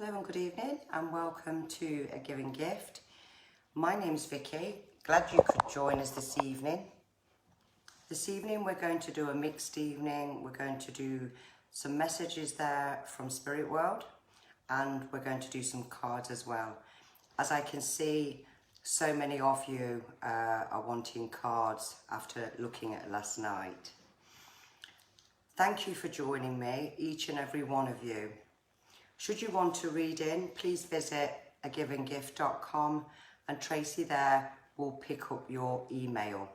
Hello and good evening and welcome to A Giving Gift. My name's Vicky. Glad you could join us this evening. This evening we're going to do a mixed evening. We're going to do some messages there from Spirit World and we're going to do some cards as well. As I can see, so many of you are wanting cards after looking at last night. Thank you for joining me, each and every one of you. Should you want to read in, please visit agivinggift.com and Tracy there will pick up your email.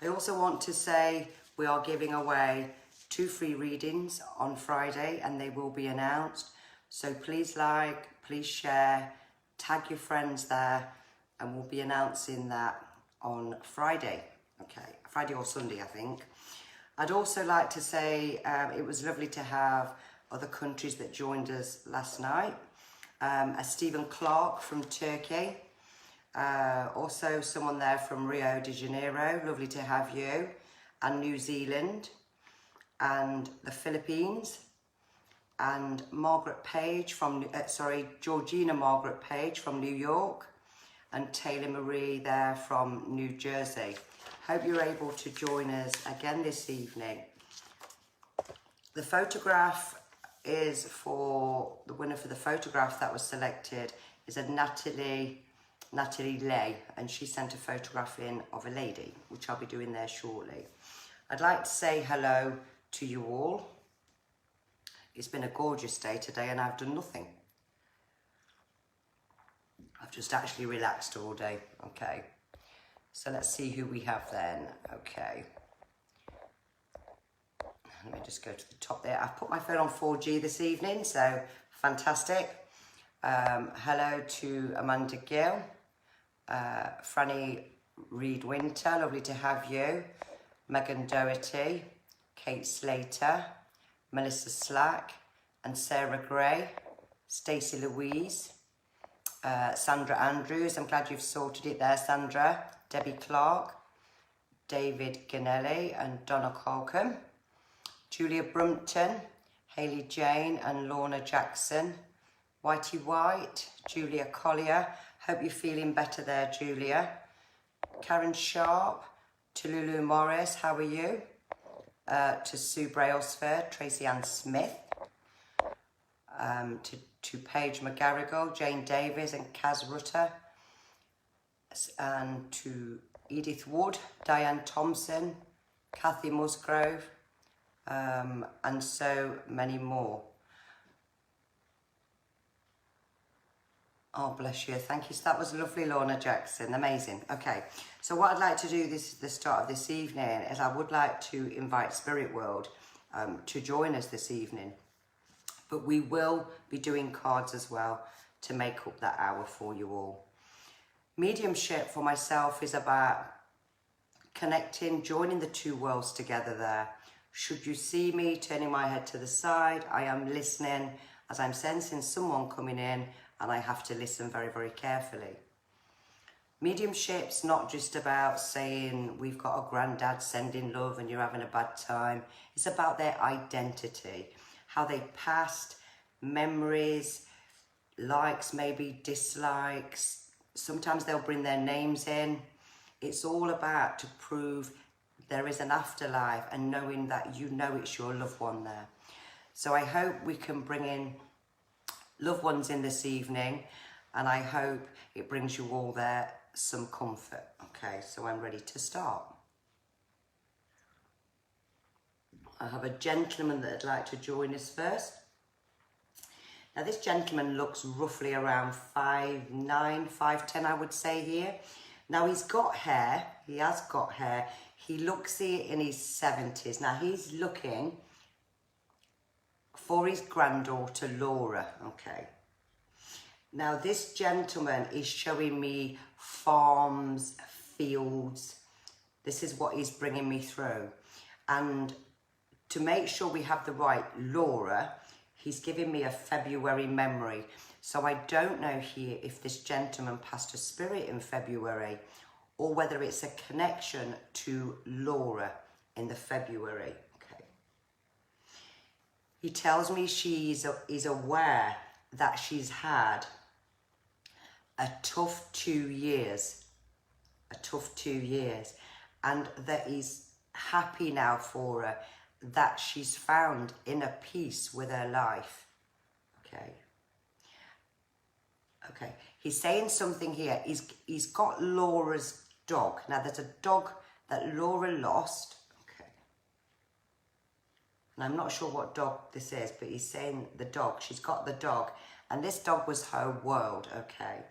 I also want to say we are giving away 2 free readings on Friday and they will be announced. So please like, please share, tag your friends there and we'll be announcing that on Friday. Okay, Friday or Sunday I think. I'd also like to say it was lovely to have other countries that joined us last night. Stephen Clark from Turkey, also someone there from Rio de Janeiro, lovely to have you, and New Zealand, and the Philippines, and Margaret Page from, Georgina Margaret Page from New York, and Taylor Marie there from New Jersey. Hope you're able to join us again this evening. The photograph is for the winner for the photograph that was selected is a Natalie Lay, and she sent a photograph in of a lady, which I'll be doing there shortly. I'd like to say hello to you all. It's been a gorgeous day today and I've done nothing. I've just actually relaxed all day. Okay, so let's see who we have then. Okay. Let me just go to the top there. I've put my phone on 4G this evening, so fantastic. Hello to Amanda Gill, Franny Reed Winter, lovely to have you. Megan Doherty, Kate Slater, Melissa Slack, and Sarah Gray, Stacey Louise, Sandra Andrews, I'm glad you've sorted it there, Sandra. Debbie Clark, David Ganelli, and Donna Colcom. Julia Brumpton, Hayley Jane and Lorna Jackson, Whitey White, Julia Collier, hope you're feeling better there, Julia. Karen Sharp, to Lulu Morris, how are you? To Sue Brailsford, Tracy Ann Smith, to Paige McGarrigle, Jane Davies and Kaz Rutter, and to Edith Wood, Diane Thompson, Kathy Musgrove, and so many more. Oh, bless you. Thank you. So that was lovely, Lorna Jackson. Amazing. Okay. So what I'd like to do the start of this evening is I would like to invite Spirit World to join us this evening. But we will be doing cards as well to make up that hour for you all. Mediumship for myself is about connecting, joining the two worlds together there. Should you see me turning my head to the side, I am listening as I'm sensing someone coming in and I have to listen very, very carefully. Mediumship's not just about saying we've got a granddad sending love and you're having a bad time. It's about their identity, how they passed, memories, likes, maybe dislikes. Sometimes they'll bring their names in. It's all about to prove there is an afterlife and knowing that you know it's your loved one there. So I hope we can bring in loved ones in this evening and I hope it brings you all there some comfort. Okay, so I'm ready to start. I have a gentleman that I'd like to join us first. Now this gentleman looks roughly around 5'9", 5'10", I would say here. Now he's got hair, he has got hair. He looks here in his 70s. Now he's looking for his granddaughter, Laura, okay. Now this gentleman is showing me farms, fields. This is what he's bringing me through. And to make sure we have the right Laura, he's giving me a February memory. So I don't know here if this gentleman passed a spirit in February or whether it's a connection to Laura in the February. Okay. He tells me he's aware that she's had a tough 2 years, and that he's happy now for her, that she's found inner peace with her life. Okay, he's saying something here. He's got Laura's dog. Now there's a dog that Laura lost. Okay, and I'm not sure what dog this is, but he's saying the dog. She's got the dog, and this dog was her world. Okay,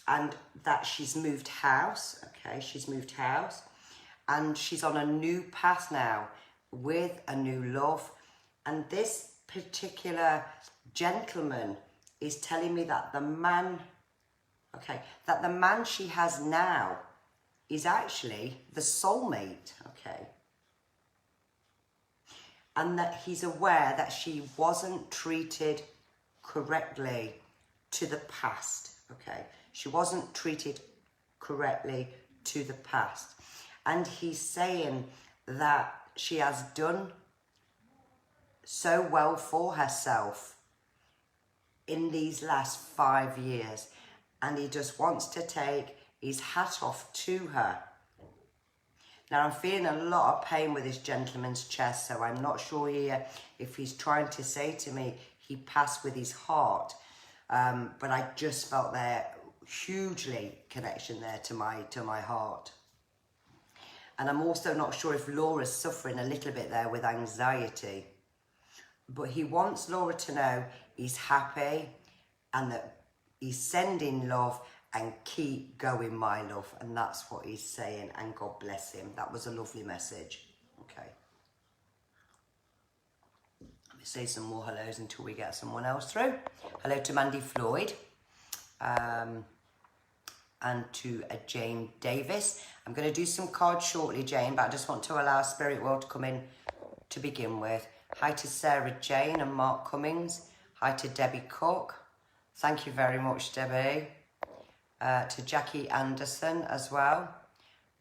and that she's moved house. Okay, she's moved house, and she's on a new path now with a new love. And this particular gentleman is telling me that the man, that the man she has now is actually the soulmate, and that he's aware that she wasn't treated correctly to the past, she wasn't treated correctly to the past, and he's saying that she has done so well for herself in these last 5 years, and he just wants to take his hat off to her. Now I'm feeling a lot of pain with this gentleman's chest, so I'm not sure here if he's trying to say to me he passed with his heart, but I just felt there hugely connection there to my heart. And I'm also not sure if Laura's suffering a little bit there with anxiety. But he wants Laura to know he's happy and that he's sending love, and keep going, my love. And that's what he's saying, and God bless him. That was a lovely message. Okay. Let me say some more hellos until we get someone else through. Hello to Mandy Floyd. And to Jane Davis. I'm going to do some cards shortly, Jane, but I just want to allow Spirit World to come in to begin with. Hi to Sarah Jane and Mark Cummings. Hi to Debbie Cook. Thank you very much, Debbie. To Jackie Anderson as well.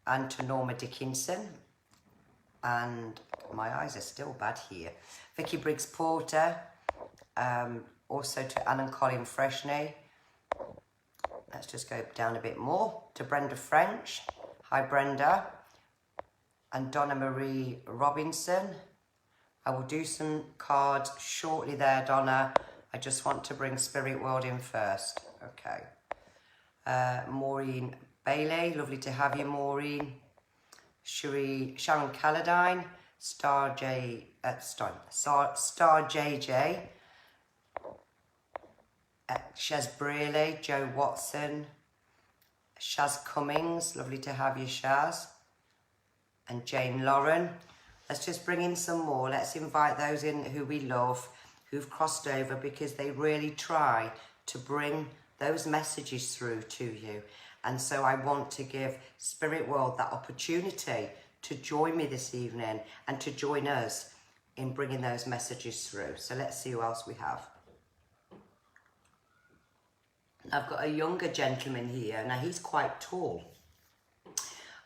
And to Norma Dickinson. And my eyes are still bad here. Vicky Briggs Porter. Also to Anne and Colin Freshney. Let's just go down a bit more. To Brenda French. Hi, Brenda. And Donna Marie Robinson. I will do some cards shortly there, Donna. I just want to bring Spirit World in first. Okay. Maureen Bailey. Lovely to have you, Maureen. Sharon Calladine. Star JJ. Shez Brearley, Joe Watson, Shaz Cummings, lovely to have you, Shaz, and Jane Lauren. Let's just bring in some more. Let's invite those in who we love, who've crossed over, because they really try to bring those messages through to you. And so I want to give Spirit World that opportunity to join me this evening and to join us in bringing those messages through. So let's see who else we have. I've got a younger gentleman here. Now, he's quite tall.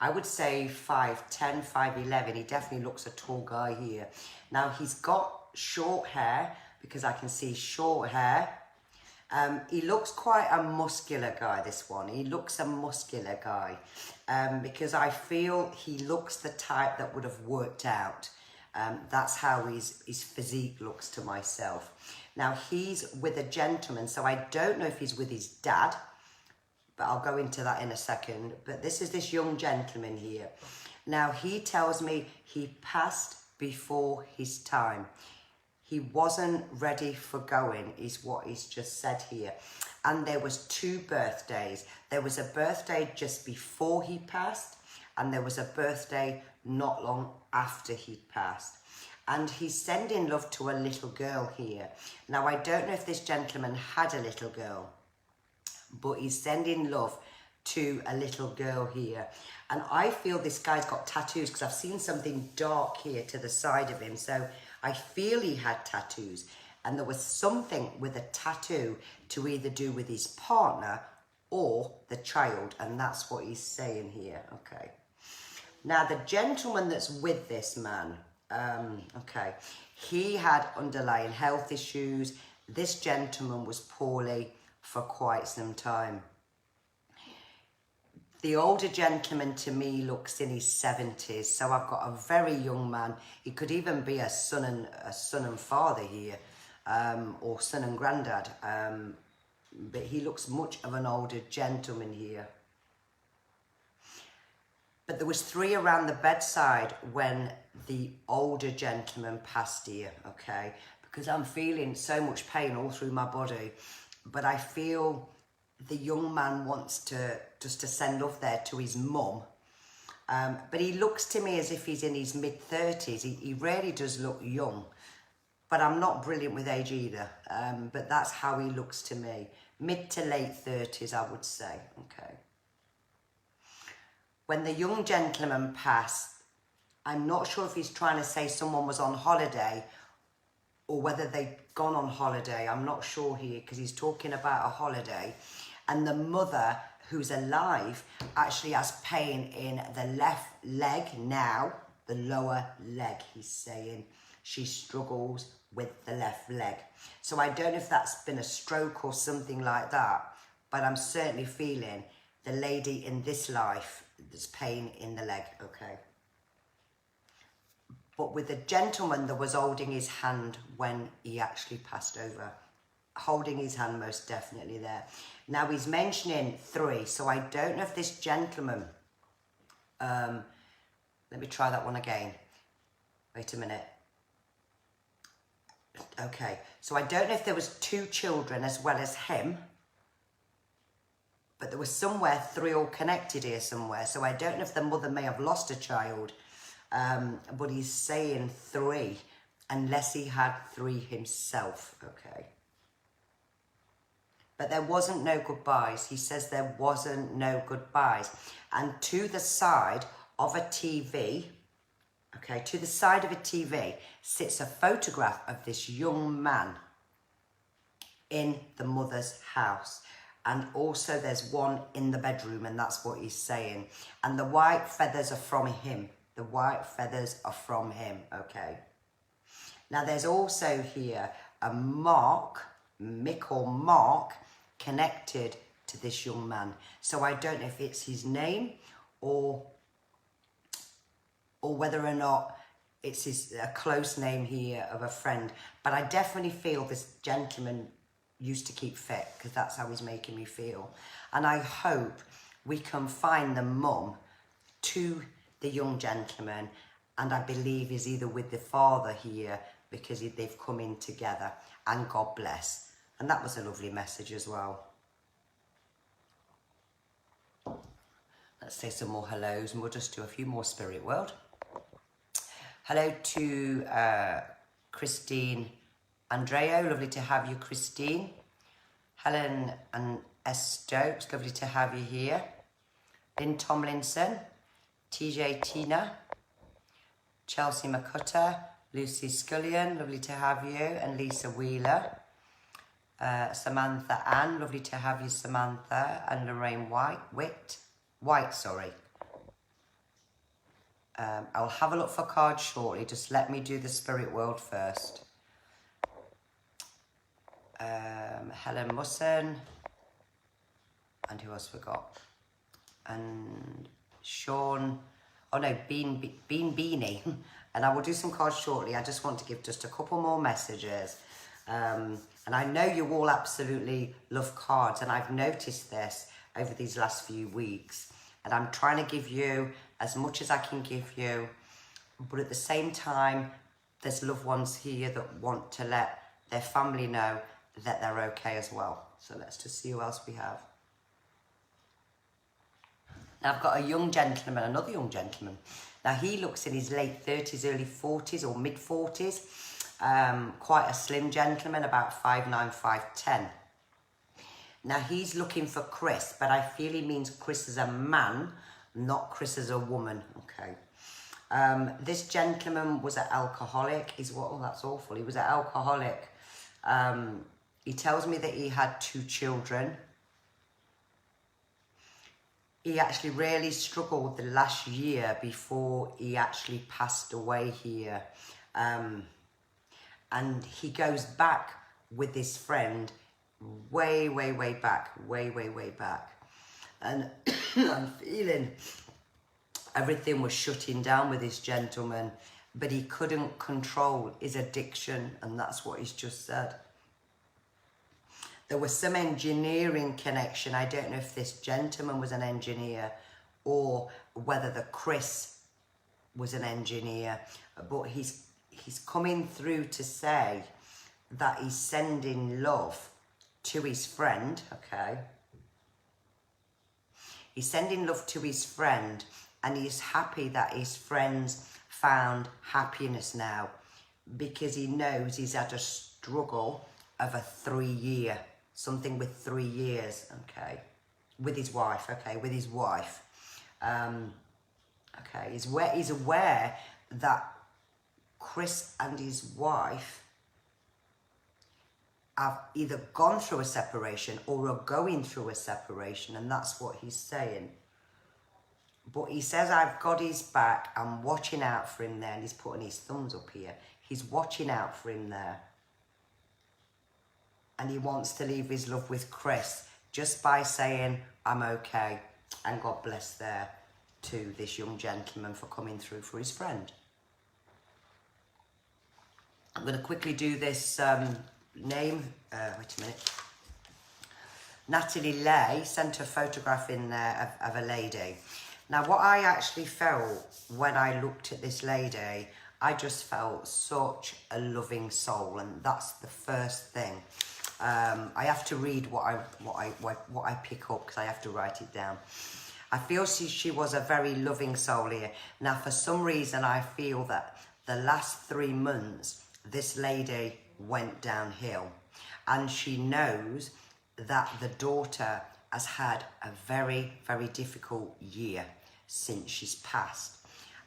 I would say 5'10", 5'11". He definitely looks a tall guy here. Now, he's got short hair, because I can see short hair. He looks quite a muscular guy, this one. He looks a muscular guy, because I feel he looks the type that would have worked out. That's how his physique looks to myself. Now, he's with a gentleman, so I don't know if he's with his dad, but I'll go into that in a second. But this is this young gentleman here. Now, he tells me he passed before his time. He wasn't ready for going, is what he's just said here. And there was 2 birthdays. There was a birthday just before he passed, and there was a birthday not long after he'd passed. And he's sending love to a little girl here. Now, I don't know if this gentleman had a little girl, but he's sending love to a little girl here. And I feel this guy's got tattoos, because I've seen something dark here to the side of him. So I feel he had tattoos. And there was something with a tattoo to either do with his partner or the child. And that's what he's saying here. Okay. Now, the gentleman that's with this man, he had underlying health issues. this gentleman was poorly for quite some time. The older gentleman to me looks in his 70s, so I've got a very young man. He could even be a son and father here, or son and granddad, but he looks much of an older gentleman here. But there was 3 around the bedside when the older gentleman passed here, okay? Because I'm feeling so much pain all through my body, but I feel the young man wants to just to send off there to his mum. But he looks to me as if he's in his mid-30s. He really does look young, but I'm not brilliant with age either. But that's how he looks to me. Mid to late 30s, I would say, okay. When the young gentleman passed, I'm not sure if he's trying to say someone was on holiday or whether they'd gone on holiday. I'm not sure here because he's talking about a holiday. And the mother, who's alive, actually has pain in the left leg now, the lower leg, he's saying. She struggles with the left leg. So I don't know if that's been a stroke or something like that, but I'm certainly feeling the lady in this life, there's pain in the leg, okay. But with the gentleman that was holding his hand when he actually passed over, holding his hand most definitely there. Now he's mentioning 3, so I don't know if this gentleman, let me try that one again. Wait a minute. Okay, so I don't know if there was 2 children as well as him, but there was somewhere 3 all connected here somewhere. So I don't know if the mother may have lost a child, but he's saying 3, unless he had 3 himself, okay. But there wasn't no goodbyes. He says there wasn't no goodbyes. And to the side of a TV, okay, to the side of a TV sits a photograph of this young man in the mother's house. And also there's one in the bedroom, and that's what he's saying. And the white feathers are from him. The white feathers are from him, okay. Now there's also here a mark, Mick or Mark, connected to this young man. So I don't know if it's his name or whether or not it's a close name here of a friend. But I definitely feel this gentleman used to keep fit, because that's how he's making me feel. And I hope we can find the mum to the young gentleman, and I believe he's either with the father here because they've come in together, and God bless. And that was a lovely message as well. Let's say some more hellos, and we'll just do a few more spirit world. Hello to Christine Andreo, lovely to have you, Christine. Helen and S. Stokes, lovely to have you here. Lynn Tomlinson, TJ Tina, Chelsea McCutter, Lucy Scullion, lovely to have you, and Lisa Wheeler. Samantha Ann, lovely to have you, Samantha, and Lorraine White, sorry. I'll have a look for cards shortly, just let me do the spirit world first. Helen Musson, and who else we got? And Sean, oh no, Bean Beanie, and I will do some cards shortly. I just want to give just a couple more messages. And I know you all absolutely love cards, and I've noticed this over these last few weeks. And I'm trying to give you as much as I can give you, but at the same time, there's loved ones here that want to let their family know that they're okay as well. So let's just see who else we have. Now I've got a young gentleman, another young gentleman. Now he looks in his late 30s, early 40s or mid 40s. Quite a slim gentleman, about 5'9", 5'10". Now he's looking for Chris, but I feel he means Chris as a man, not Chris as a woman, okay. This gentleman was an alcoholic. Oh, that's awful. He was an alcoholic. He tells me that he had 2 children. He actually really struggled the last year before he actually passed away here. And he goes back with this friend way back, way back. And I'm feeling everything was shutting down with this gentleman, but he couldn't control his addiction, and that's what he's just said. There was some engineering connection. I don't know if this gentleman was an engineer or whether the Chris was an engineer, but he's coming through to say that he's sending love to his friend, okay? He's sending love to his friend, and he's happy that his friend's found happiness now, because he knows he's had a struggle of a 3 year, something with 3 years, okay? With his wife, okay, with his wife. Okay, he's aware that Chris and his wife have either gone through a separation or are going through a separation, and that's what he's saying. But he says, I've got his back, I'm watching out for him there, and he's putting his thumbs up here. He's watching out for him there. And he wants to leave his love with Chris just by saying, I'm okay, and God bless there to this young gentleman for coming through for his friend. I'm going to quickly do this name. Wait a minute. Natalie Lay sent a photograph in there of a lady. Now, what I actually felt when I looked at this lady, I just felt such a loving soul, and that's the first thing. I have to read what I pick up because I have to write it down. I feel she was a very loving soul here. Now, for some reason, I feel that the last 3 months, this lady went downhill, and she knows that the daughter has had a very difficult year since she's passed.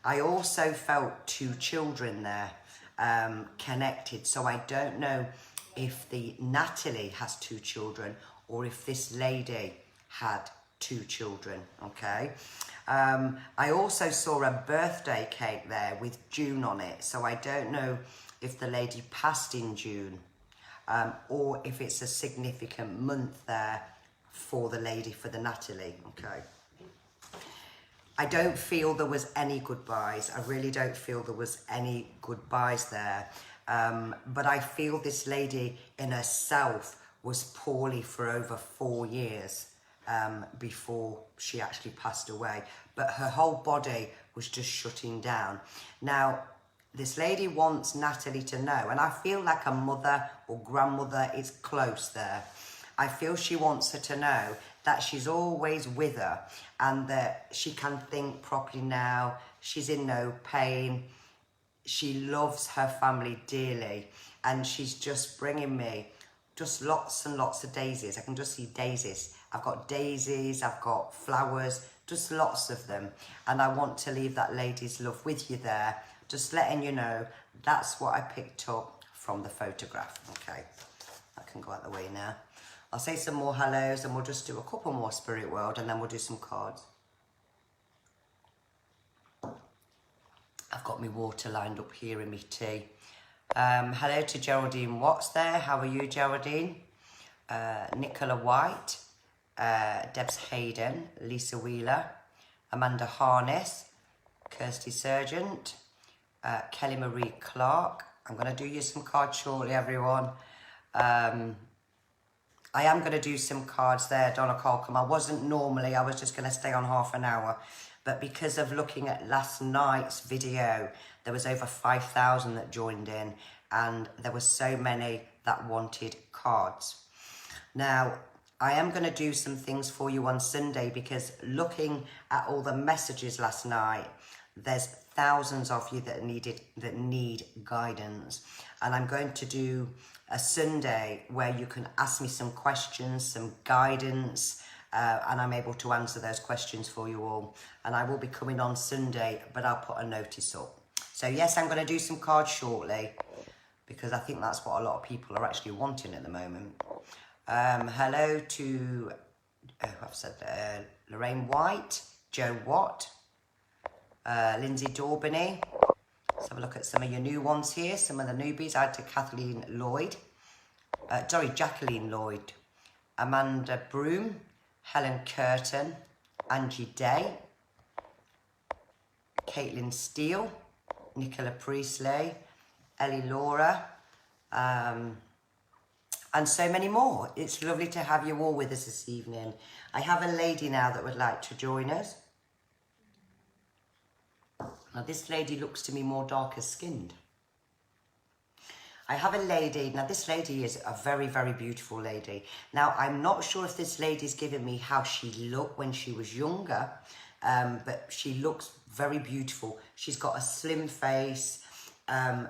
I also felt 2 children there connected, so I don't know if the Natalie has 2 children or if this lady had 2 children, okay? I also saw a birthday cake there with June on it, so I don't know if the lady passed in June or if it's a significant month there for the lady, for the Natalie, okay? I don't feel there was any goodbyes. I really don't feel there was any goodbyes there. But I feel this lady in herself was poorly for over 4 years before she actually passed away. But her whole body was just shutting down. Now, this lady wants Natalie to know, and I feel like a mother or grandmother is close there. I feel she wants her to know that she's always with her and that she can think properly now. She's in no pain. She loves her family dearly, and she's just bringing me just lots and lots of daisies. I can just see daisies. I've got daisies, I've got flowers, just lots of them. And I want to leave that lady's love with you there, just letting you know that's what I picked up from the photograph. Okay, I can go out the way now. I'll say some more hellos and we'll just do a couple more Spirit World, and then we'll do some cards. I've got my water lined up here in my tea. Hello to Geraldine Watts there. How are you, Geraldine? Nicola White, Debs Hayden, Lisa Wheeler, Amanda Harness, Kirsty Sargent, Kelly Marie Clark. I'm going to do you some cards shortly, everyone. I am going to do some cards there, Donna Colcom. I wasn't normally, I was just going to stay on half an hour. But because of looking at last night's video, there was over 5,000 that joined in, and there were so many that wanted cards. Now, I am going to do some things for you on Sunday, because looking at all the messages last night, there's thousands of you that need guidance. And I'm going to do a Sunday where you can ask me some questions, some guidance, and I'm able to answer those questions for you all. And I will be coming on Sunday, but I'll put a notice up. So yes, I'm going to do some cards shortly, because I think that's what a lot of people are actually wanting at the moment. Hello to, I've said Lorraine White, Joe Watt, Lindsay Daubeny. Let's have a look at some of your new ones here, some of the newbies. I had to Kathleen Lloyd, Jacqueline Lloyd, Amanda Broom, Helen Curtin, Angie Day, Caitlin Steele, Nicola Priestley, Ellie Laura, and so many more. It's lovely to have you all with us this evening. I have a lady now that would like to join us. Now this lady looks to me more darker skinned. I have a lady, now this lady is a very, very beautiful lady. Now I'm not sure if this lady's given me how she looked when she was younger, but she looks very beautiful. She's got a slim face,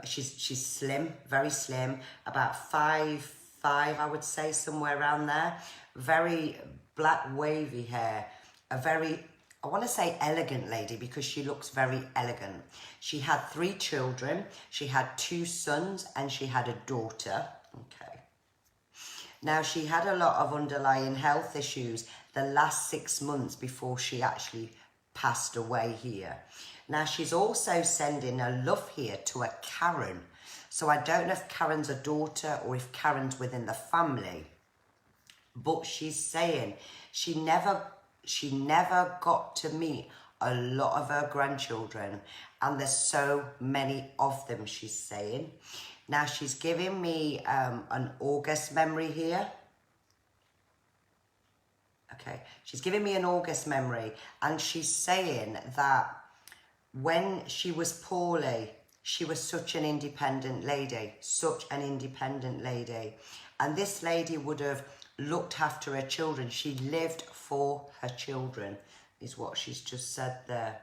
she's slim, very slim, about 5'5", I would say, somewhere around there. Very black wavy hair, a very, I want to say elegant lady because she looks very elegant. She had 3 children. She had 2 sons and she had a daughter. Okay. Now she had a lot of underlying health issues the last 6 months before she actually passed away here. Now she's also sending a love here to a Karen. So I don't know if Karen's a daughter or if Karen's within the family. But she's saying she never got to meet a lot of her grandchildren, and there's so many of them, she's saying. Now she's giving me an August memory here. Okay, she's giving me an August memory, and she's saying that when she was poorly, she was such an independent lady, and this lady would have looked after her children. She lived for her children, is what she's just said there.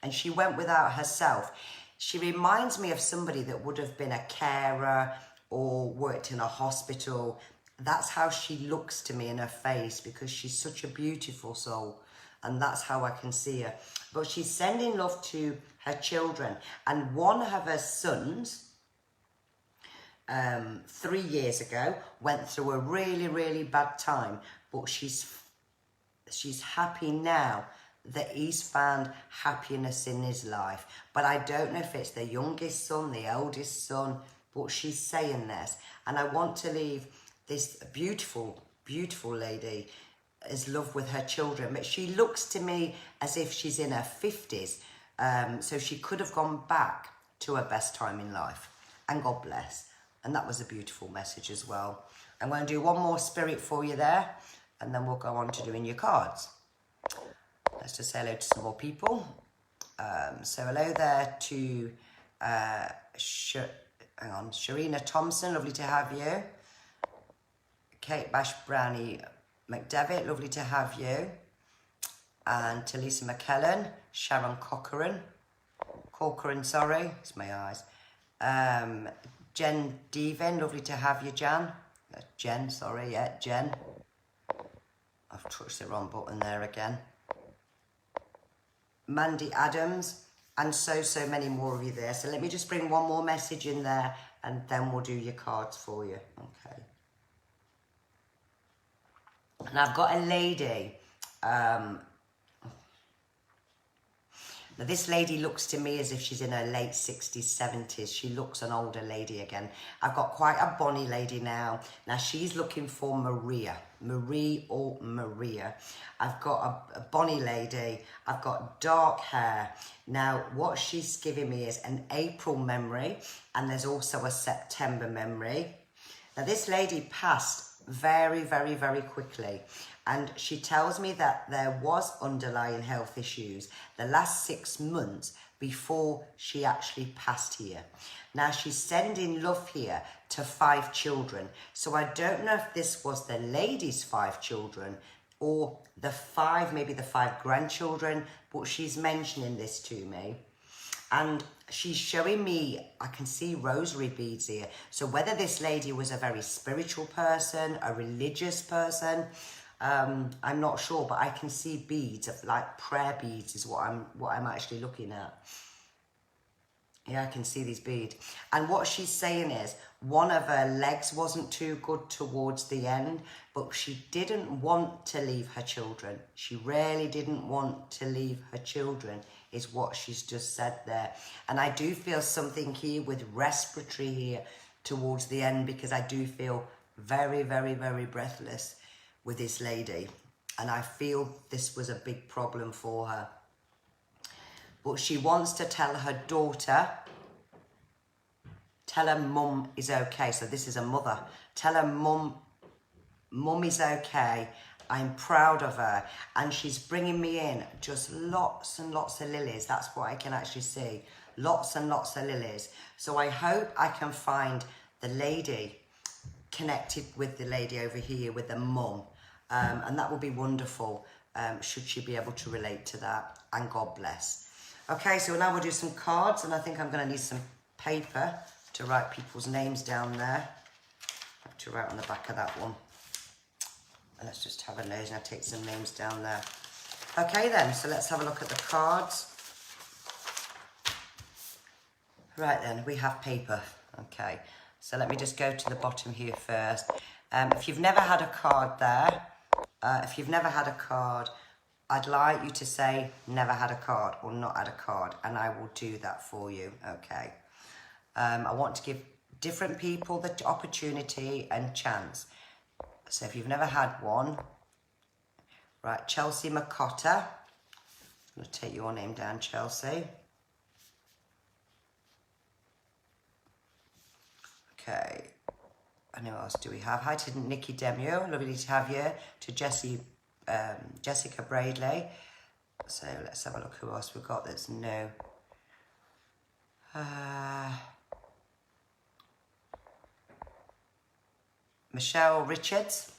And she went without herself. She reminds me of somebody that would have been a carer or worked in a hospital. That's how she looks to me in her face, because she's such a beautiful soul. And that's how I can see her. But she's sending love to her children. And one of her sons, 3 years ago, went through a really, really bad time, but she's happy now that he's found happiness in his life. But I don't know if it's the youngest son, the eldest son, but she's saying this. And I want to leave this beautiful, beautiful lady as love with her children. But she looks to me as if she's in her 50s. So she could have gone back to her best time in life. And God bless. And that was a beautiful message as well. I'm going to do one more spirit for you there, and then we'll go on to doing your cards. Let's just say hello to some more people. So hello there to Sharina Thompson, lovely to have you. Kate Bash Brownie McDevitt, lovely to have you. And Talisa McKellen, Sharon Corcoran, sorry, it's my eyes. Jen Devin, lovely to have you, Jen. Jen. I've touched the wrong button there again. Mandy Adams, and so many more of you there. So let me just bring one more message in there, and then we'll do your cards for you. Okay. And I've got a lady. Now this lady looks to me as if she's in her late 60s, 70s. She looks an older lady again. I've got quite a bonny lady now. Now she's looking for Maria. Marie or Maria. I've got a bonny lady. I've got dark hair. Now what she's giving me is an April memory, and there's also a September memory. Now this lady passed very, very, very quickly. And she tells me that there was underlying health issues the last 6 months before she actually passed here. Now she's sending love here to 5 children. So I don't know if this was the lady's 5 children or the 5, maybe the 5 grandchildren, but she's mentioning this to me. And she's showing me, I can see rosary beads here. So whether this lady was a very spiritual person, a religious person, I'm not sure, but I can see beads of like prayer beads is what I'm actually looking at. Yeah, I can see these beads. And what she's saying is one of her legs wasn't too good towards the end, but she didn't want to leave her children. She really didn't want to leave her children, is what she's just said there. And I do feel something here with respiratory here towards the end because I do feel very, very, very breathless with this lady. And I feel this was a big problem for her. But she wants to tell her daughter, tell her mum is okay. So this is a mother. Tell her mum is okay. I'm proud of her. And she's bringing me in just lots and lots of lilies. That's what I can actually see. Lots and lots of lilies. So I hope I can find the lady connected with the lady over here, with the mum. And that would be wonderful, should she be able to relate to that. And God bless. Okay, so now we'll do some cards. And I think I'm going to need some paper to write people's names down there. I have to write on the back of that one. Let's just have a nose and I'll take some names down there. Okay then, so let's have a look at the cards. Right then, we have paper. Okay, so let me just go to the bottom here first. If you've never had a card there, if you've never had a card, I'd like you to say never had a card or not had a card, and I will do that for you, okay? I want to give different people the opportunity and chance. So if you've never had one, right, Chelsea Macotta. I'm going to take your name down, Chelsea. Okay. And who else do we have? Hi to Nikki Demio. Lovely to have you. To Jessica Bradley. So let's have a look who else we've got that's new. Michelle Richards.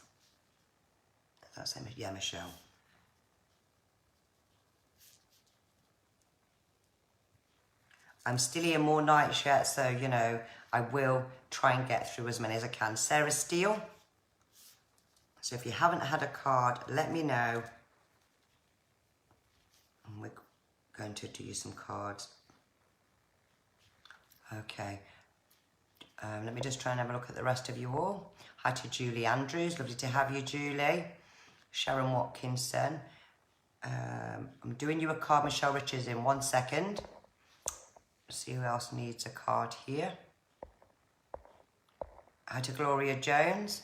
That's it, yeah, Michelle. I'm still here more nights yet, so, you know, I will try and get through as many as I can. Sarah Steele. So if you haven't had a card, let me know. And we're going to do some cards. Okay. Let me just try and have a look at the rest of you all. Hi to Julie Andrews. Lovely to have you, Julie. Sharon Watkinson. I'm doing you a card, Michelle Richards, in 1 second. Let's see who else needs a card here. Hi to Gloria Jones.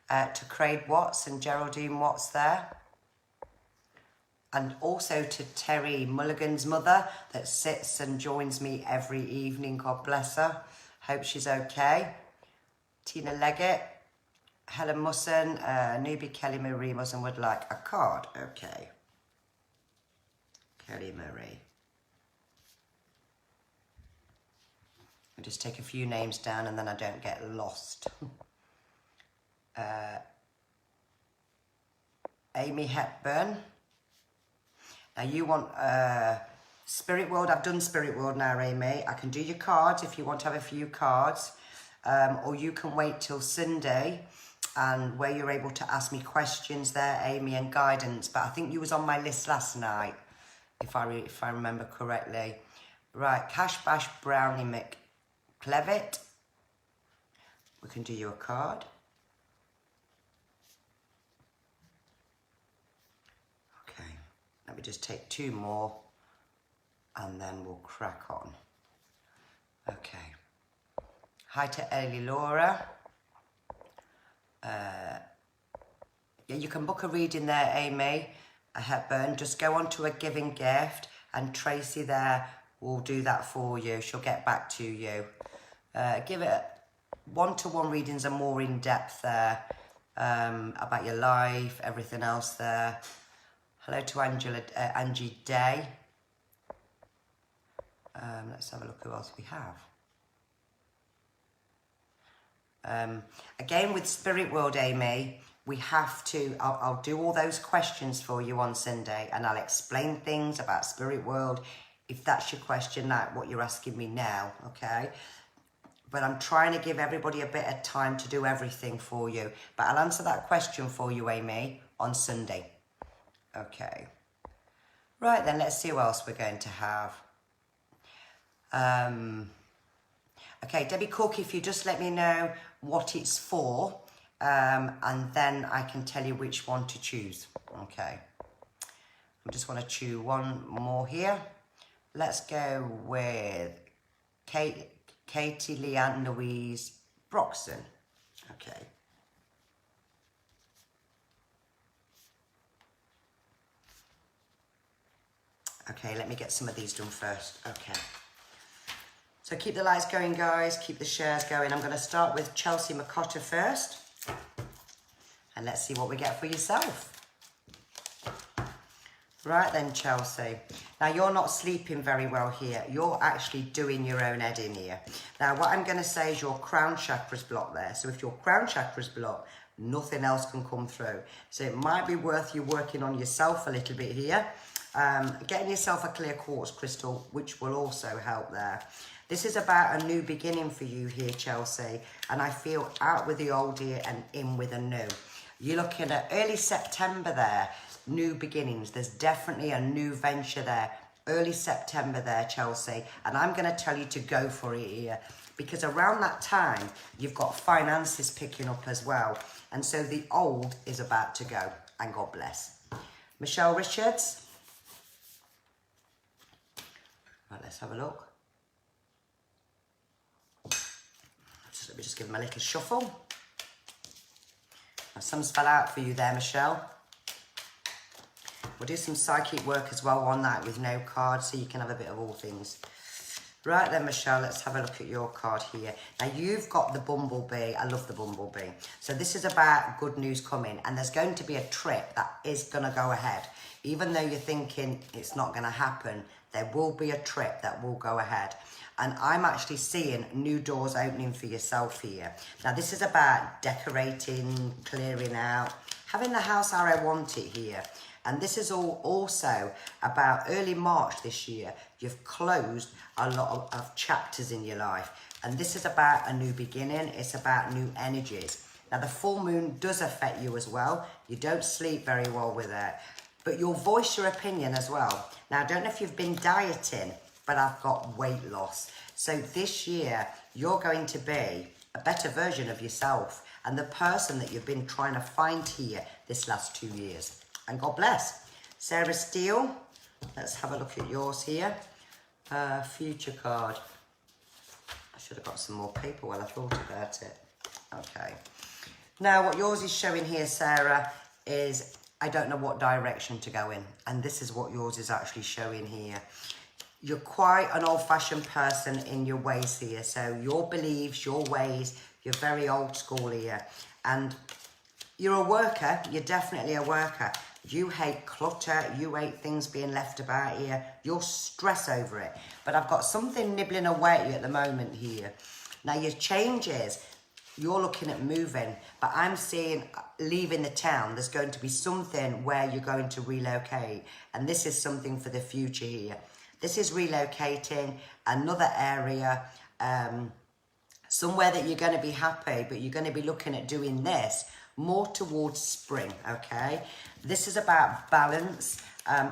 To Craig Watts and Geraldine Watts there. And also to Terry Mulligan's mother that sits and joins me every evening. God bless her. Hope she's okay. Tina Leggett, Helen Musson, newbie Kelly Marie Musson would like a card. Okay. Kelly Marie. I'll just take a few names down and then I don't get lost. Amy Hepburn. Now you want Spirit World. I've done Spirit World now, Amy. I can do your cards if you want to have a few cards. Or you can wait till Sunday and where you're able to ask me questions there, Amy, and guidance. But I think you was on my list last night, if I remember correctly. Right, Cash Bash Brownie McClevitt. We can do you a card. Okay, let me just take 2 more and then we'll crack on. Okay. Hi to Ellie Laura. Yeah, you can book a reading there, Amy Hepburn. Just go on to a giving gift and Tracy there will do that for you. She'll get back to you. Give it one-to-one readings are more in depth there, about your life, everything else there. Hello to Angie Day. Let's have a look who else we have. Again, with Spirit World, Amy, we have to, I'll do all those questions for you on Sunday and I'll explain things about Spirit World if that's your question, like what you're asking me now, okay? But I'm trying to give everybody a bit of time to do everything for you. But I'll answer that question for you, Amy, on Sunday. Okay. Right then, let's see who else we're going to have. Okay, Debbie Cook, if you just let me know what it's for, and then I can tell you which one to choose. Okay. I just want to choose one more here. Let's go with Katie Leanne Louise Broxton. Okay. Okay, let me get some of these done first. Okay. So keep the lights going, guys. Keep the shares going. I'm going to start with Chelsea Macotta first. And let's see what we get for yourself. Right then, Chelsea. Now, you're not sleeping very well here. You're actually doing your own head in here. Now, what I'm going to say is your crown chakra's blocked there. So if your crown chakra's blocked, nothing else can come through. So it might be worth you working on yourself a little bit here. Getting yourself a clear quartz crystal, which will also help there. This is about a new beginning for you here, Chelsea. And I feel out with the old here and in with a new. You're looking at early September there. New beginnings. There's definitely a new venture there. Early September there, Chelsea. And I'm going to tell you to go for it here. Because around that time, you've got finances picking up as well. And so the old is about to go. And God bless. Michelle Richards. Right, let's have a look. Let me just give them a little shuffle. Now, some spell out for you there, Michelle. We'll do some psychic work as well on that with no cards, so you can have a bit of all things. Right then, Michelle, let's have a look at your card here. Now, you've got the bumblebee. I love the bumblebee. So this is about good news coming, and there's going to be a trip that is going to go ahead. Even though you're thinking it's not going to happen, there will be a trip that will go ahead. And I'm actually seeing new doors opening for yourself here. Now, this is about decorating, clearing out, having the house how I want it here. And this is all also about early March this year. You've closed a lot of chapters in your life. And this is about a new beginning. It's about new energies. Now, the full moon does affect you as well. You don't sleep very well with it. But you'll voice your opinion as well. Now, I don't know if you've been dieting, but I've got weight loss. So this year, you're going to be a better version of yourself and the person that you've been trying to find here this last 2 years. And God bless. Sarah Steele, let's have a look at yours here. Future card. I should have got some more paper while I thought about it. Okay. Now, what yours is showing here, Sarah, is I don't know what direction to go in. And this is what yours is actually showing here. You're quite an old-fashioned person in your ways here. So your beliefs, your ways, you're very old school here. And you're a worker. You're definitely a worker. You hate clutter. You hate things being left about here. You'll stress over it. But I've got something nibbling away at you at the moment here. Now, your changes, you're looking at moving. But I'm seeing leaving the town. There's going to be something where you're going to relocate. And this is something for the future here. This is relocating, another area, somewhere that you're going to be happy, but you're going to be looking at doing this more towards spring, okay? This is about balance,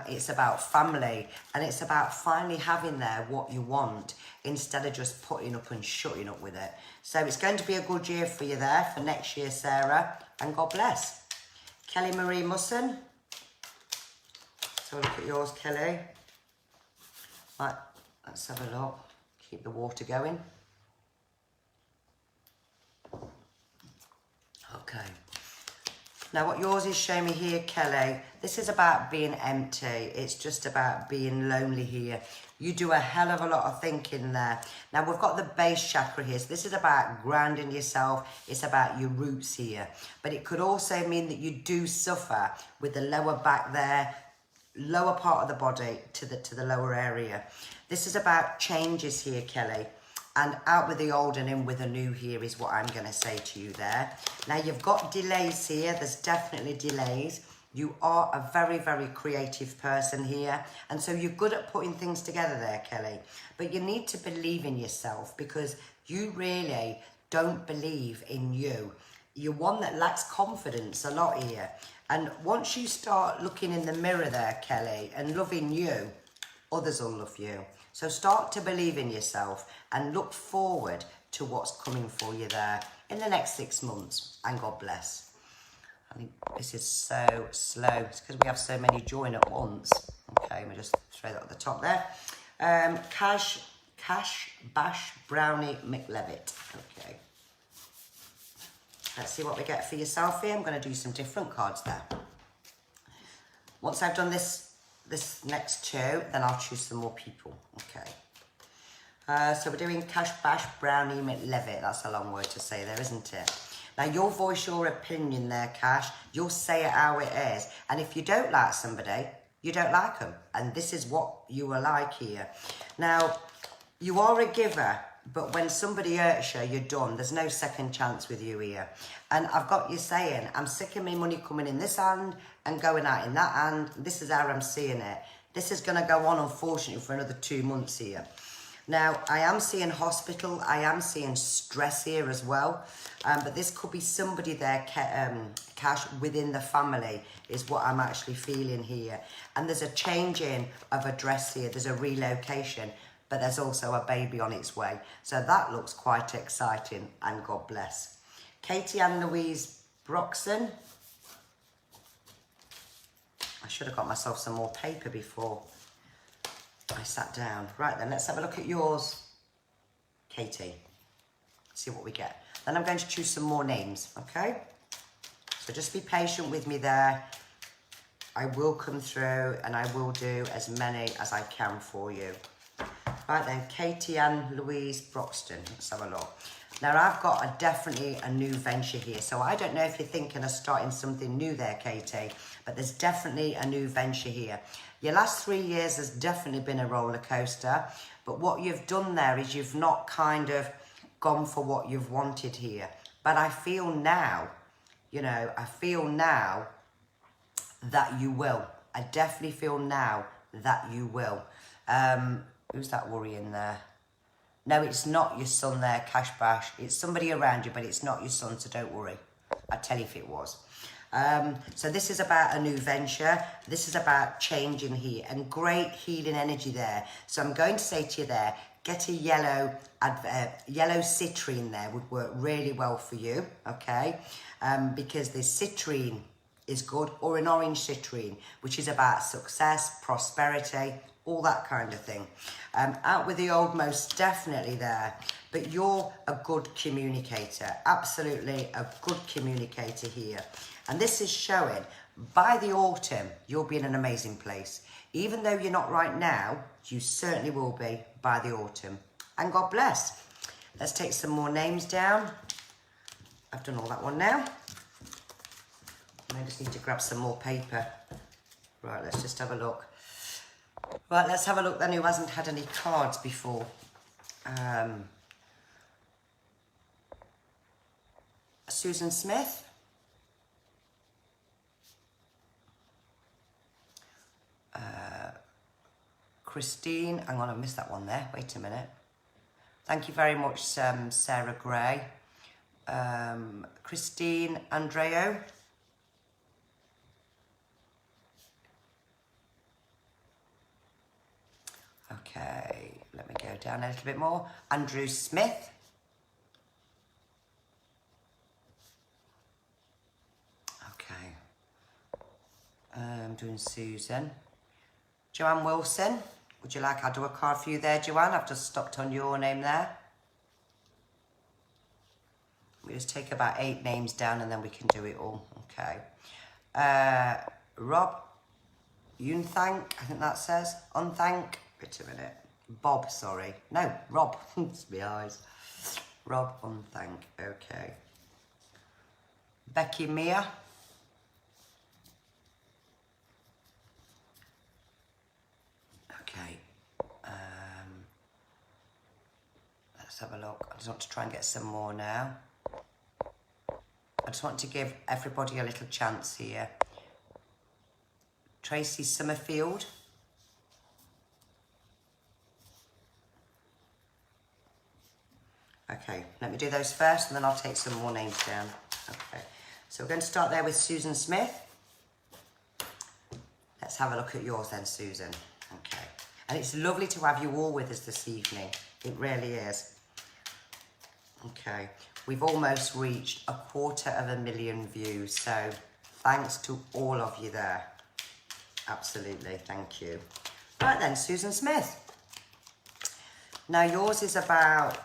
it's about family, and it's about finally having there what you want instead of just putting up and shutting up with it. So it's going to be a good year for you there for next year, Sarah, and God bless. Kelly Marie Musson. So look at yours, Kelly. Right, let's have a look. Keep the water going. Okay. Now, what yours is showing me here, Kelly, this is about being empty. It's just about being lonely here. You do a hell of a lot of thinking there. Now, we've got the base chakra here. So this is about grounding yourself. It's about your roots here. But it could also mean that you do suffer with the lower back there, lower part of the body to the lower area. This is about changes here, Kelly. And out with the old and in with the new here is what I'm going to say to you there. Now, you've got delays here. There's definitely delays. You are a very, very creative person here. And so you're good at putting things together there, Kelly. But you need to believe in yourself because you really don't believe in you. You're one that lacks confidence a lot here. And once you start looking in the mirror there, Kelly, and loving you, others will love you. So start to believe in yourself and look forward to what's coming for you there in the next 6 months. And God bless. I think this is so slow. It's because we have so many join at once. Okay, let me just throw that at the top there. Cash Cash Bash Brownie McLevitt. Okay. Let's see what we get for yourself here. I'm going to do some different cards there. Once I've done this next two, then I'll choose some more people. Okay. So we're doing Cash Bash Brownie McLevitt. That's a long word to say there, isn't it? Now, you'll voice your opinion there, Cash. You'll say it how it is. And if you don't like somebody, you don't like them. And this is what you are like here. Now, you are a giver, but when somebody hurts you, you're done. There's no second chance with you here. And I've got you saying, I'm sick of my money coming in this hand and going out in that hand. This is how I'm seeing it. This is going to go on, unfortunately, for another 2 months here. Now, I am seeing hospital. I am seeing stress here as well. But this could be somebody there, Cash, within the family is what I'm actually feeling here. And there's a changing of address here. There's a relocation. But there's also a baby on its way. So that looks quite exciting, and God bless. Katie Ann Louise Broxson. I should have got myself some more paper before I sat down. Right then, let's have a look at yours, Katie. See what we get. Then I'm going to choose some more names, okay? So just be patient with me there. I will come through and I will do as many as I can for you. Right then, Katie Ann Louise Broxton. Let's have a look. Now, I've got definitely a new venture here. So I don't know if you're thinking of starting something new there, Katie, but there's definitely a new venture here. Your last 3 years has definitely been a roller coaster, but what you've done there is you've not kind of gone for what you've wanted here. But I feel now, you know, I feel now that you will. I definitely feel now that you will. Who's that worrying there? No, it's not your son there, Cash Bash. It's somebody around you, but it's not your son, so don't worry. I'd tell you if it was. So this is about a new venture. This is about changing here and great healing energy there. So I'm going to say to you there, get a yellow citrine there would work really well for you, okay? Because the citrine is good, or an orange citrine, which is about success, prosperity, all that kind of thing. Out with the old, most definitely there. But you're a good communicator, absolutely a good communicator here. And this is showing, by the autumn, you'll be in an amazing place. Even though you're not right now, you certainly will be by the autumn. And God bless. Let's take some more names down. I've done all that one now. I just need to grab some more paper. Right, let's just have a look. Right, let's have a look then who hasn't had any cards before. Susan Smith. Christine, hang on, I missed that one there. Wait a minute. Thank you very much, Sarah Gray. Christine Andreo. Okay, let me go down a little bit more. Andrew Smith. Okay. I'm doing Susan. Joanne Wilson. Would you like I'll do a card for you there, Joanne? I've just stopped on your name there. We just take about 8 names down and then we can do it all. Okay. Rob Unthank, I think that says. Unthank. Wait a minute. Bob, sorry. No, Rob. It's my eyes. Rob Unthank. Okay. Becky Mia. Okay. Let's have a look. I just want to try and get some more now. I just want to give everybody a little chance here. Tracy Summerfield. Okay, let me do those first and then I'll take some more names down. Okay, so we're going to start there with Susan Smith. Let's have a look at yours then, Susan. Okay, and it's lovely to have you all with us this evening. It really is. Okay, we've almost reached 250,000 views, so thanks to all of you there. Absolutely, thank you. Right then, Susan Smith. Now yours is about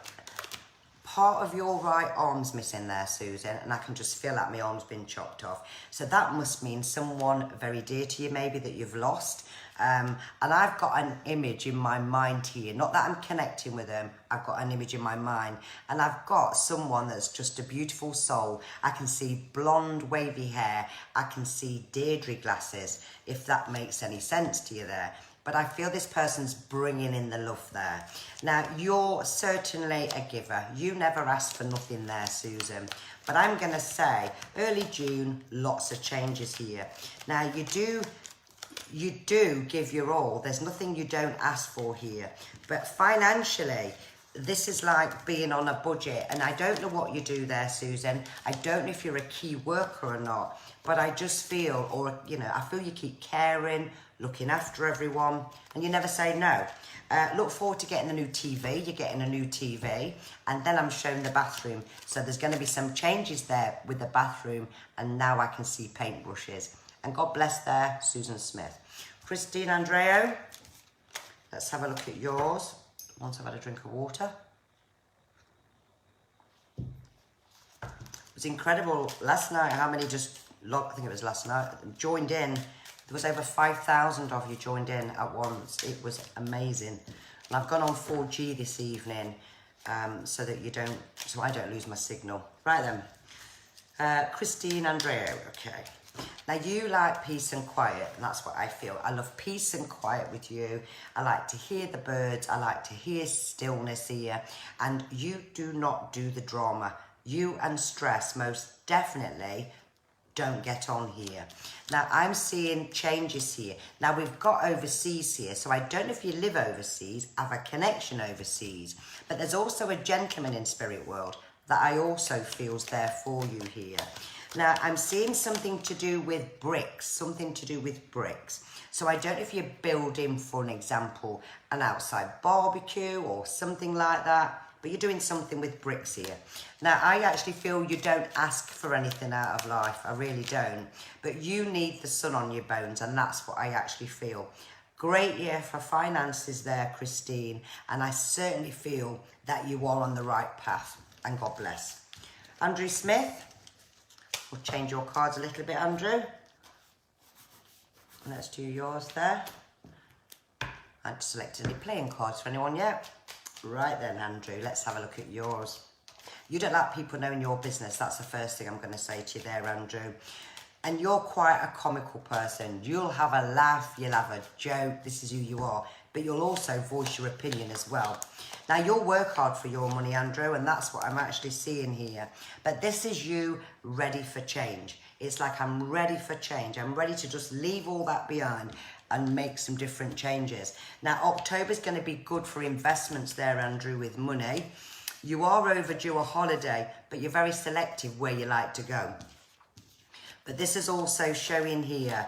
part of your right arm's missing there, Susan, and I can just feel that my arm's been chopped off. So that must mean someone very dear to you, maybe, that you've lost. And I've got an image in my mind here, not that I'm connecting with them, I've got an image in my mind, and I've got someone that's just a beautiful soul. I can see blonde wavy hair, I can see Deirdre glasses, if that makes any sense to you there. But I feel this person's bringing in the love there. Now, you're certainly a giver. You never ask for nothing there, Susan. But I'm going to say, early June, lots of changes here. Now, you do give your all. There's nothing you don't ask for here. But financially, this is like being on a budget. And I don't know what you do there, Susan. I don't know if you're a key worker or not. But I just feel, or, you know, I feel you keep caring, looking after everyone, and you never say no. Look forward to getting a new TV. You're getting a new TV, and then I'm showing the bathroom. So there's going to be some changes there with the bathroom, and now I can see paintbrushes. And God bless there, Susan Smith. Christine Andreo, let's have a look at yours. Once I've had a drink of water. It was incredible last night how many just logged, I think it was last night, joined in. There was over 5,000 of you joined in at once. It was amazing. And I've gone on 4G this evening so I don't lose my signal. Right then, Christine Andreo, okay. Now you like peace and quiet, and that's what I feel. I love peace and quiet with you. I like to hear the birds. I like to hear stillness here. And you do not do the drama. You and stress most definitely don't get on here. Now I'm seeing changes here. Now we've got overseas here, so I don't know if you live overseas, have a connection overseas, but there's also a gentleman in spirit world that I also feels there for you here. Now I'm seeing something to do with bricks, something to do with bricks. So I don't know if you're building, for an example, an outside barbecue or something like that, but you're doing something with bricks here. Now, I actually feel you don't ask for anything out of life. I really don't. But you need the sun on your bones, and that's what I actually feel. Great year for finances there, Christine, and I certainly feel that you are on the right path, and God bless. Andrew Smith, we'll change your cards a little bit, Andrew. Let's do yours there. I haven't selected any playing cards for anyone yet. Right then, Andrew, let's have a look at yours. You don't like people knowing your business. That's the first thing I'm going to say to you there, Andrew. And you're quite a comical person. You'll have a laugh, you'll have a joke. This is who you are. But you'll also voice your opinion as well. Now, you'll work hard for your money, Andrew, and that's what I'm actually seeing here. But this is you ready for change. It's like I'm ready for change. I'm ready to just leave all that behind and make some different changes. Now, October's going to be good for investments there, Andrew, with money. You are overdue a holiday, but you're very selective where you like to go. But this is also showing here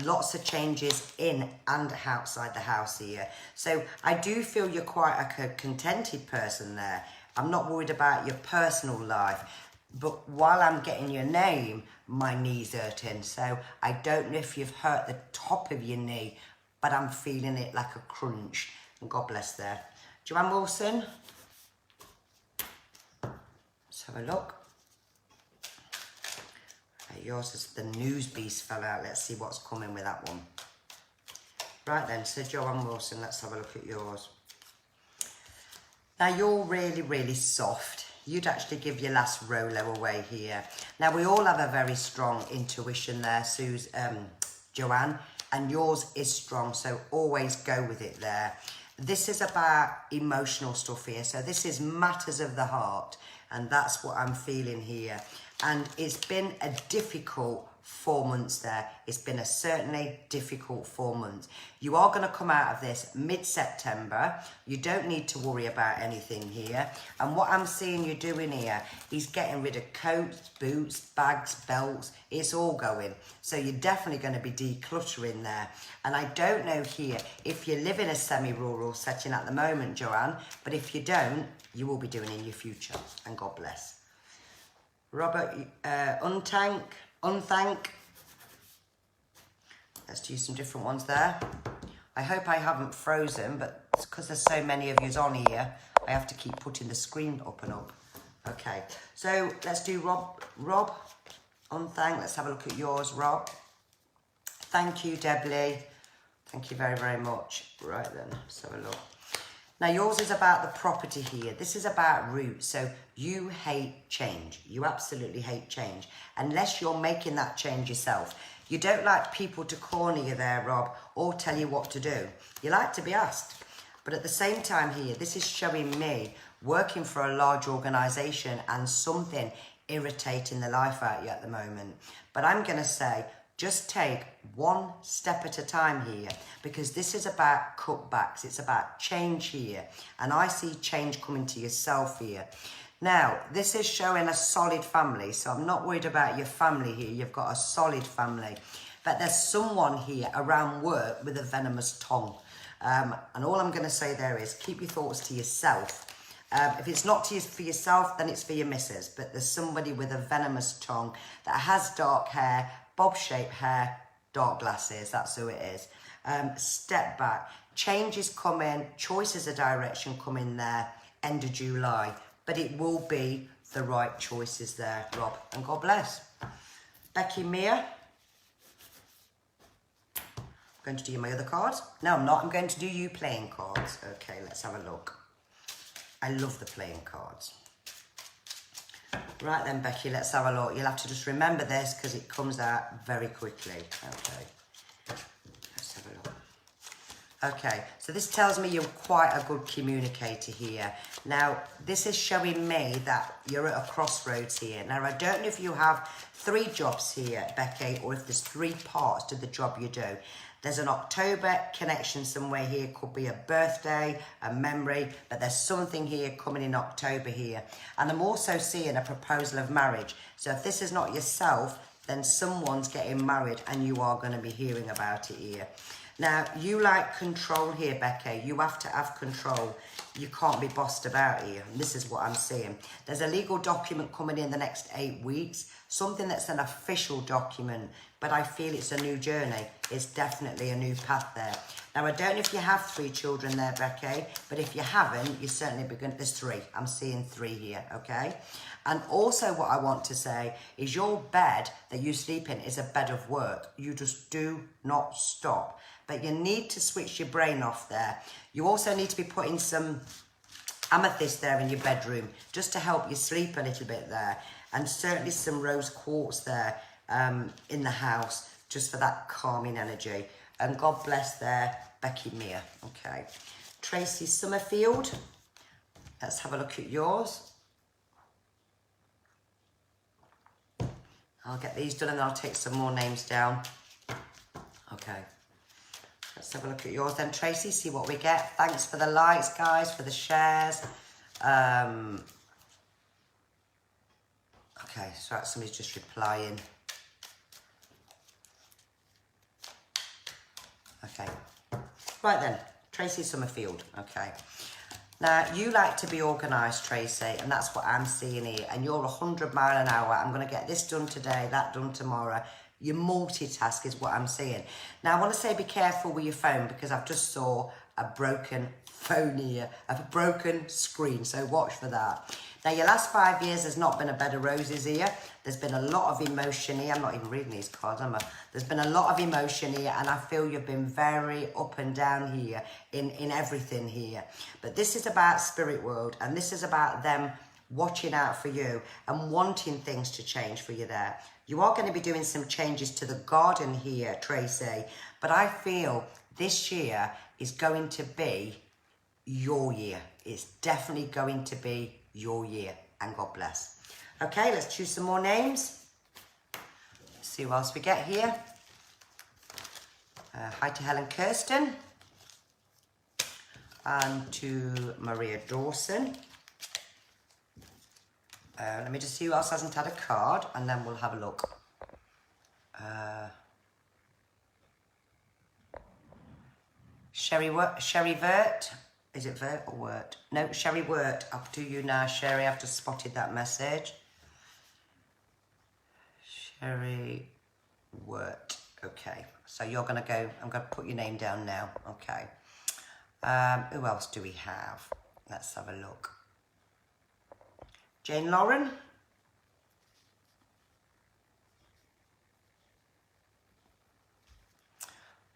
lots of changes in and outside the house here. So I do feel you're quite a contented person there. I'm not worried about your personal life. But while I'm getting your name, my knee's hurting. So I don't know if you've hurt the top of your knee, but I'm feeling it like a crunch. And God bless there. Joanne Wilson. Let's have a look. Yours is the news beast fell out. Let's see what's coming with that one. Right then, so Joanne Wilson, let's have a look at yours. Now you're really, really soft. You'd actually give your last Rolo away here. Now we all have a very strong intuition there, Joanne, and yours is strong, so always go with it there. This is about emotional stuff here, so this is matters of the heart, and that's what I'm feeling here. And it's been a difficult 4 months there. It's been a certainly difficult 4 months. You are going to come out of this mid-September. You don't need to worry about anything here. And what I'm seeing you doing here is getting rid of coats, boots, bags, belts. It's all going. So you're definitely going to be decluttering there. And I don't know here if you live in a semi-rural setting at the moment, Joanne, but if you don't, you will be doing in your future. And God bless. Robert Unthank. Let's do some different ones there. I hope I haven't frozen, but because there's so many of yous on here, I have to keep putting the screen up and up. Okay, so let's do Rob on thank. Let's have a look at yours, Rob. Thank you, Debly. Thank you very, very much. Right then, let's have a look. Now yours is about the property here. This is about roots. So you hate change. You absolutely hate change. Unless you're making that change yourself. You don't like people to corner you there, Rob, or tell you what to do. You like to be asked. But at the same time here, this is showing me working for a large organisation and something irritating the life out of you at the moment. But I'm going to say, just take one step at a time here, because this is about cutbacks. It's about change here. And I see change coming to yourself here. Now, this is showing a solid family. So I'm not worried about your family here. You've got a solid family. But there's someone here around work with a venomous tongue. And all I'm going to say there is keep your thoughts to yourself. If it's not for yourself, then it's for your missus. But there's somebody with a venomous tongue that has dark hair, bob-shaped hair, dark glasses. That's who it is. Step back. Change is coming. Choices of direction coming there. End of July. But it will be the right choices there, Rob. And God bless. Becky Mia. I'm going to do my other cards. No, I'm not. I'm going to do you playing cards. Okay, let's have a look. I love the playing cards. Right then, Becky, let's have a look. You'll have to just remember this because it comes out very quickly. Okay, let's have a look. Okay, so this tells me you're quite a good communicator here. Now, this is showing me that you're at a crossroads here. Now, I don't know if you have 3 jobs here, Becky, or if there's 3 parts to the job you do. There's an October connection somewhere here. Could be a birthday, a memory, but there's something here coming in October here. And I'm also seeing a proposal of marriage. So if this is not yourself, then someone's getting married and you are going to be hearing about it here. Now, you like control here, Becky. You have to have control. You can't be bossed about here. And this is what I'm seeing. There's a legal document coming in the next 8 weeks. Something that's an official document. But I feel it's a new journey. It's definitely a new path there. Now, I don't know if you have 3 children there, Becky. But if you haven't, you certainly begin. There's 3. I'm seeing 3 here, okay? And also what I want to say is your bed that you sleep in is a bed of work. You just do not stop. But you need to switch your brain off there. You also need to be putting some amethyst there in your bedroom just to help you sleep a little bit there. And certainly some rose quartz there in the house just for that calming energy. And God bless there, Becky Mia. Okay. Tracy Summerfield. Let's have a look at yours. I'll get these done and then I'll take some more names down. Okay. Let's have a look at yours then, Tracy, see what we get. Thanks for the likes, guys, for the shares. Okay, so somebody's just replying. Okay. Right then, Tracy Summerfield. Okay. Now, you like to be organised, Tracy, and that's what I'm seeing here. And you're 100 miles an hour. I'm going to get this done today, that done tomorrow. You multitask is what I'm seeing. Now, I want to say be careful with your phone because I've just saw a broken phone here, a broken screen, so watch for that. Now, your last 5 years has not been a bed of roses here. There's been a lot of emotion here. I'm not even reading these cards, am I? There's been a lot of emotion here, and I feel you've been very up and down here in everything here. But this is about spirit world, and this is about them watching out for you and wanting things to change for you there. You are going to be doing some changes to the garden here, Tracy, but I feel this year is going to be your year. It's definitely going to be your year, and God bless. Okay, let's choose some more names. Let's see what else we get here. Hi to Helen Kirsten and to Maria Dawson. Let me just see who else hasn't had a card, and then we'll have a look. Sherry Vert. Is it Vert or Wert? No, Sherry Wert. Up to you now, Sherry. I've just spotted that message. Sherry Wert. Okay, so you're going to go, I'm going to put your name down now. Okay. Who else do we have? Let's have a look. Jane Lauren.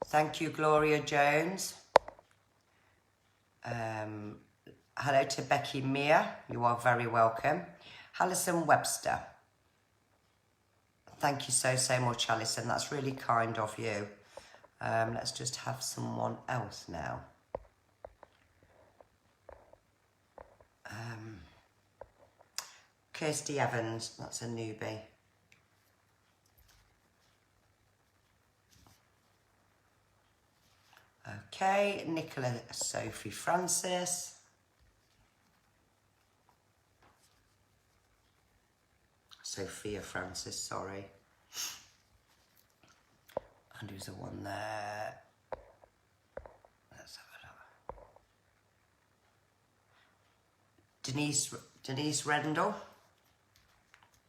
Thank you, Gloria Jones. Hello to Becky Mia. You are very welcome. Alison Webster. Thank you so much, Alison. That's really kind of you. Let's just have someone else now. Kirsty Evans. That's a newbie. Okay, Nicola Sophie Francis. Sophia Francis, sorry. And who's the one there? Let's have a look. Denise Rendell.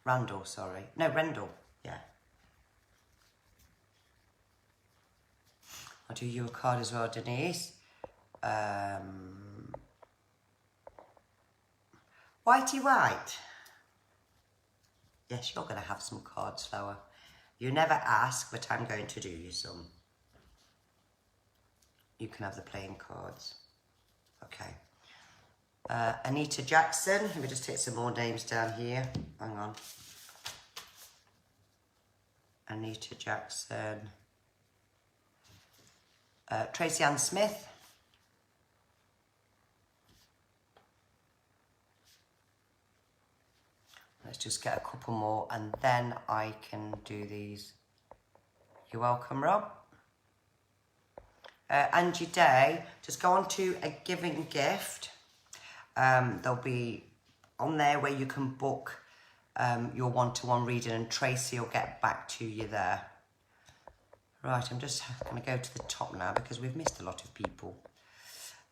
Randall, sorry. No, Rendell, yeah. I'll do you a card as well, Denise. Whitey White. Yes, you're going to have some cards, Flower. You never ask, but I'm going to do you some. You can have the playing cards. Okay. Anita Jackson. Let me just take some more names down here. Hang on. Anita Jackson. Tracy Ann Smith. Let's just get a couple more and then I can do these. You're welcome, Rob. Angie Day, just go on to a giving gift. There'll be on there where you can book your one-to-one reading and Tracy will get back to you there. Right, I'm just going to go to the top now because we've missed a lot of people.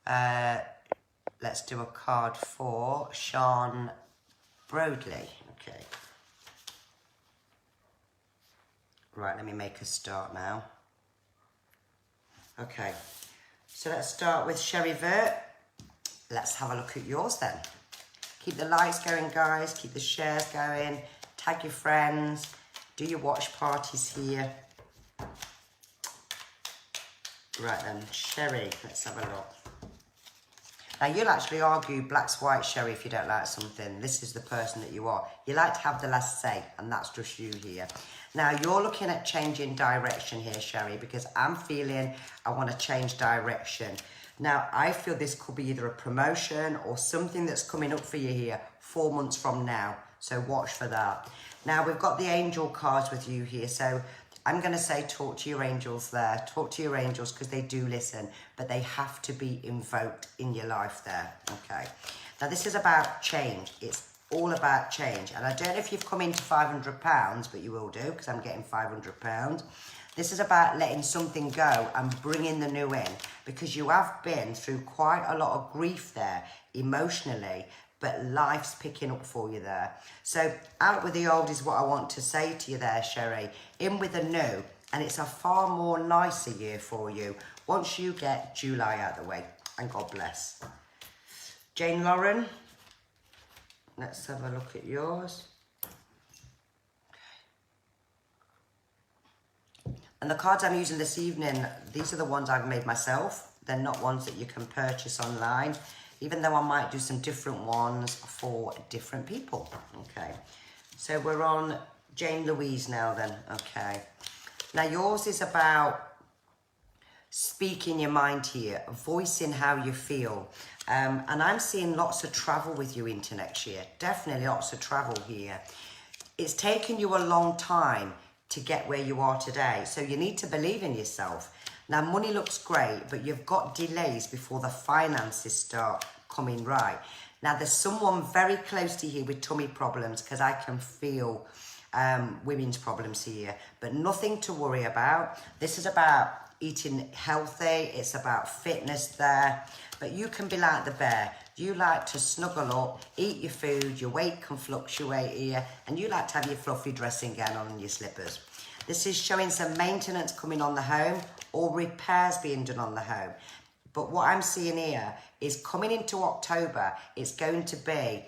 Let's do a card for Sean Broadley. Okay. Right, let me make a start now. Okay, so let's start with Sherry Vert. Let's have a look at yours then. Keep the likes going, guys. Keep the shares going. Tag your friends. Do your watch parties here. Right then, Sherry, let's have a look. Now, you'll actually argue black's white, Sherry, if you don't like something. This is the person that you are. You like to have the last say, and that's just you here. Now, you're looking at changing direction here, Sherry, because I'm feeling I want to change direction. Now, I feel this could be either a promotion or something that's coming up for you here 4 months from now. So watch for that. Now, we've got the angel cards with you here. So I'm going to say talk to your angels there. Talk to your angels because they do listen, but they have to be invoked in your life there. Okay. Now, this is about change. It's all about change. And I don't know if you've come into £500, but you will do because I'm getting £500. This is about letting something go and bringing the new in because you have been through quite a lot of grief there emotionally, but life's picking up for you there. So out with the old is what I want to say to you there, Sherry. In with the new, and it's a far more nicer year for you once you get July out of the way. And God bless. Jane Lauren, let's have a look at yours. And the cards I'm using this evening, these are the ones I've made myself. They're not ones that you can purchase online, even though I might do some different ones for different people. Okay, so we're on Jane Louise now then. Okay, now yours is about speaking your mind here, voicing how you feel. And I'm seeing lots of travel with you into next year. Definitely lots of travel here. It's taken you a long time to get where you are today. So you need to believe in yourself. Now, money looks great, but you've got delays before the finances start coming right. Now, there's someone very close to you with tummy problems because I can feel women's problems here, but nothing to worry about. This is about eating healthy. It's about fitness there, but you can be like the bear. You like to snuggle up, eat your food, your weight can fluctuate here, and you like to have your fluffy dressing gown on and your slippers. This is showing some maintenance coming on the home or repairs being done on the home. But what I'm seeing here is coming into October, it's going to be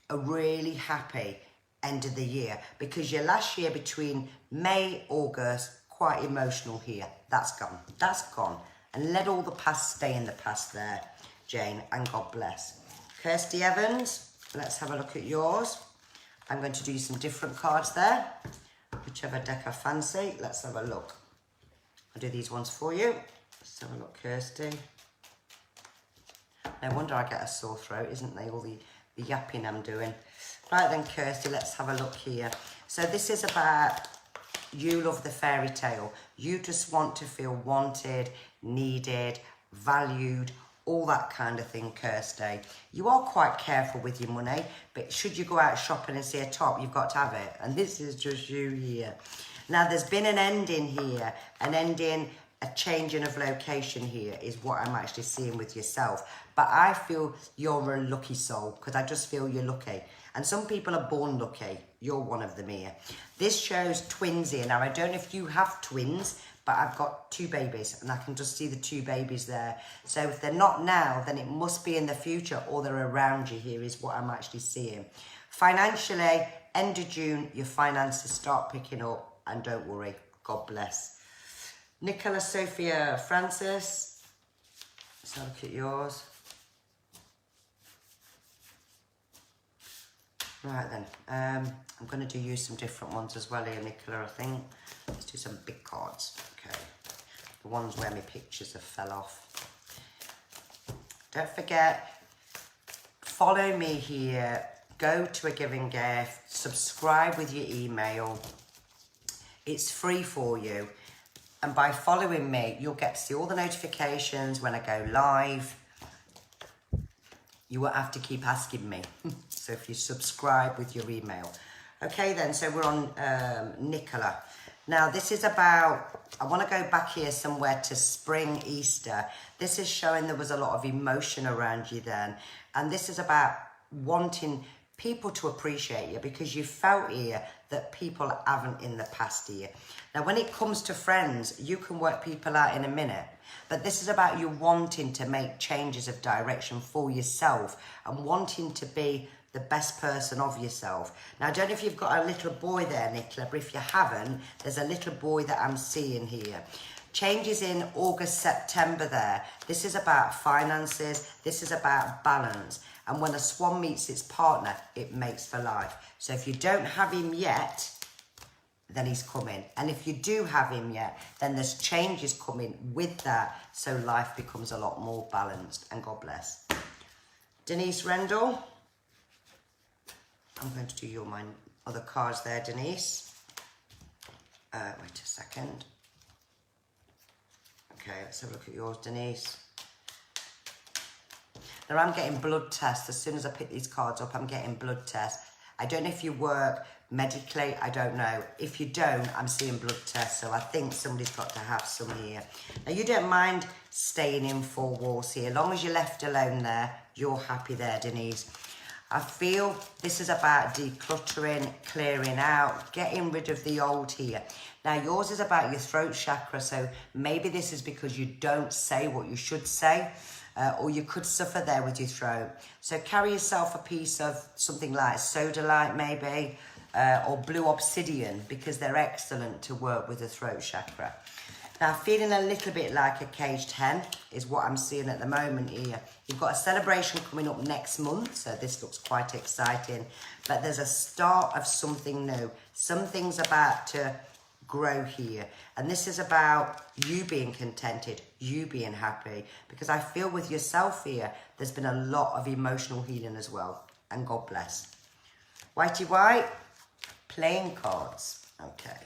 a really happy end of the year, because your last year between May, August, quite emotional here. That's gone. That's gone. And let all the past stay in the past there, Jane, and God bless. Kirsty Evans, let's have a look at yours. I'm going to do some different cards there, whichever deck I fancy. Let's have a look. I'll do these ones for you. Let's have a look, Kirsty. No wonder I get a sore throat, isn't they? All the yapping I'm doing. Right then, Kirsty, let's have a look here. So this is about you love the fairy tale. You just want to feel wanted, needed, valued, all that kind of thing, Kirsty. You are quite careful with your money, but should you go out shopping and see a top, you've got to have it. And this is just you here. Now, there's been an ending here, a changing of location here is what I'm actually seeing with yourself. But I feel you're a lucky soul, because I just feel you're lucky. And some people are born lucky. You're one of them here. This shows twins here. Now, I don't know if you have twins, but I've got 2 babies, and I can just see the 2 babies there. So if they're not now, then it must be in the future, or they're around you here is what I'm actually seeing. Financially, end of June, your finances start picking up, and don't worry. God bless. Nicola Sophia Francis. Let's have a look at yours. Right then, I'm going to do you some different ones as well here, Nicola, I think. Let's do some big cards. Okay, the ones where my pictures have fell off. Don't forget, follow me here, go to A Giving Gift, subscribe with your email. It's free for you. And by following me, you'll get to see all the notifications when I go live. You won't have to keep asking me. So if you subscribe with your email. Okay then, so we're on Nicola. Now this is about, I want to go back here somewhere to spring, Easter. This is showing there was a lot of emotion around you then. And this is about wanting people to appreciate you, because you felt here that people haven't in the past year. Now when it comes to friends, you can work people out in a minute. But this is about you wanting to make changes of direction for yourself and wanting to be the best person of yourself. Now, I don't know if you've got a little boy there, Nicola, but if you haven't, there's a little boy that I'm seeing here. Changes in August, September there. This is about finances. This is about balance. And when a swan meets its partner, it makes for life. So if you don't have him yet, then he's coming. And if you do have him yet, then there's changes coming with that, so life becomes a lot more balanced. And God bless. Denise Rendell. I'm going to do my other cards there, Denise. Wait a second. Okay, let's have a look at yours, Denise. Now I'm getting blood tests. As soon as I pick these cards up, I'm getting blood tests. I don't know if you work medically, I don't know. If you don't, I'm seeing blood tests, so I think somebody's got to have some here. Now you don't mind staying in 4 walls here. As long as you're left alone there, you're happy there, Denise. I feel this is about decluttering, clearing out, getting rid of the old here. Now yours is about your throat chakra, so maybe this is because you don't say what you should say. Or you could suffer there with your throat. So carry yourself a piece of something like sodalite maybe, or blue obsidian, because they're excellent to work with the throat chakra. Now feeling a little bit like a caged hen is what I'm seeing at the moment here. You've got a celebration coming up next month, so this looks quite exciting. But there's a start of something new. Something's about to grow here, and this is about you being contented, you being happy, because I feel with yourself here there's been a lot of emotional healing as well, and God bless. Whitey White, playing cards. Okay,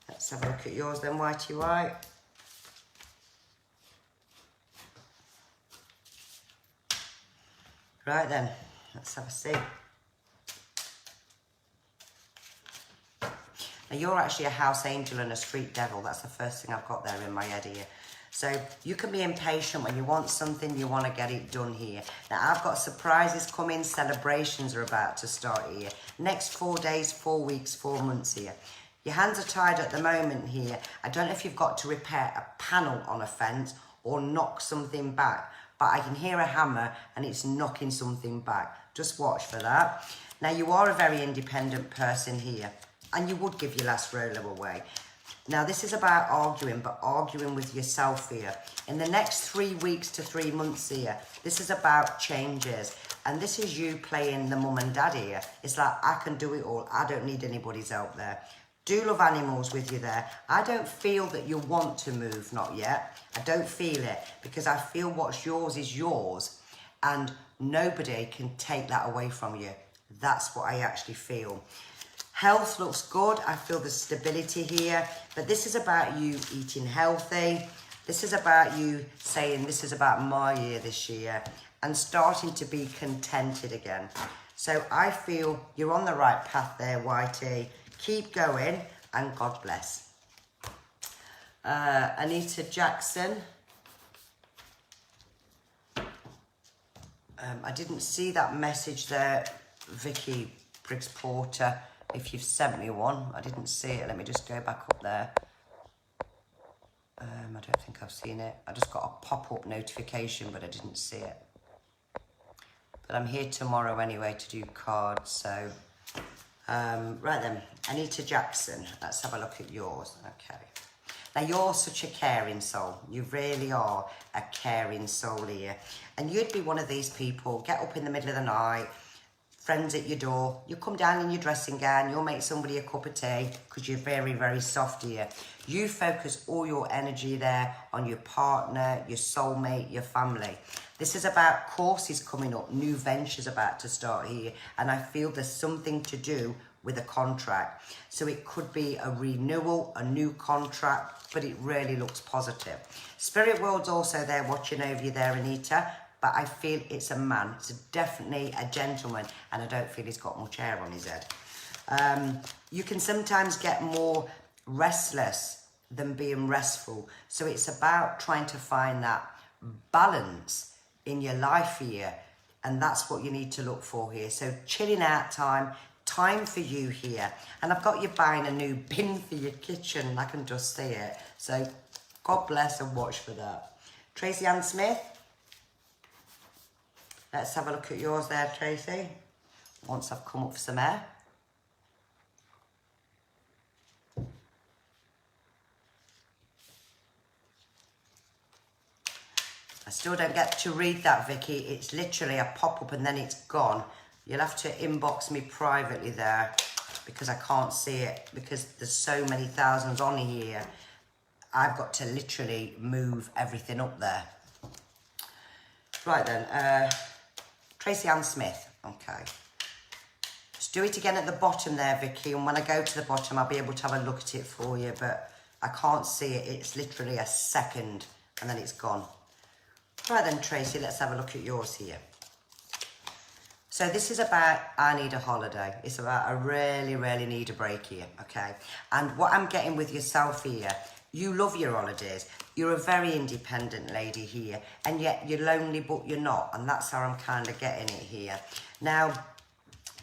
let's have a look at yours then, Whitey White. Right then, let's have a see. Now you're actually a house angel and a street devil. That's the first thing I've got there in my head here. So you can be impatient when you want something, you want to get it done here. Now I've got surprises coming, celebrations are about to start here. Next 4 days, 4 weeks, 4 months here. Your hands are tied at the moment here. I don't know if you've got to repair a panel on a fence or knock something back, but I can hear a hammer and it's knocking something back. Just watch for that. Now, you are a very independent person here, and you would give your last roller away. Now, this is about arguing, but arguing with yourself here. In the next 3 weeks to 3 months here, this is about changes. And this is you playing the mum and dad here. It's like, I can do it all. I don't need anybody's help there. Do love animals with you there. I don't feel that you want to move, not yet. I don't feel it, because I feel what's yours is yours, and nobody can take that away from you. That's what I actually feel. Health looks good. I feel the stability here, but this is about you eating healthy. This is about you saying, this is about my year this year, and starting to be contented again. So I feel you're on the right path there, Whitey. Keep going, and God bless. Anita Jackson. I didn't see that message there, Vicky Briggs Porter. If you've sent me one, I didn't see it. Let me just go back up there. I don't think I've seen it. I just got a pop-up notification, but I didn't see it. But I'm here tomorrow anyway to do cards, so... right then, Anita Jackson, let's have a look at yours. Okay. Now, you're such a caring soul. You really are a caring soul here. And you'd be one of these people, get up in the middle of the night, friends at your door, you come down in your dressing gown, you'll make somebody a cup of tea because you're very, very soft here. You focus all your energy there on your partner, your soulmate, your family. This is about courses coming up, new ventures about to start here, and I feel there's something to do with a contract. So it could be a renewal, a new contract, but it really looks positive. Spirit World's also there watching over you there, Anita, but I feel it's a man. It's definitely a gentleman, and I don't feel he's got much hair on his head. You can sometimes get more restless than being restful. So it's about trying to find that balance in your life here, and that's what you need to look for here. So chilling out time for you here. And I've got you buying a new bin for your kitchen. I can just see it. So God bless and watch for that. Tracy Ann Smith. Let's have a look at yours there, Tracy. Once I've come up for some air. I still don't get to read that, Vicky. It's literally a pop-up and then it's gone. You'll have to inbox me privately there because I can't see it because there's so many thousands on here. I've got to literally move everything up there. Right then, Tracy Ann Smith. Okay. Just do it again at the bottom there, Vicky, and when I go to the bottom, I'll be able to have a look at it for you, but I can't see it. It's literally a second and then it's gone. Right then, Tracy, let's have a look at yours here. So this is about, I need a holiday. It's about, I really, really need a break here, okay? And what I'm getting with yourself here, you love your holidays. You're a very independent lady here, and yet you're lonely, but you're not. And that's how I'm kind of getting it here. Now,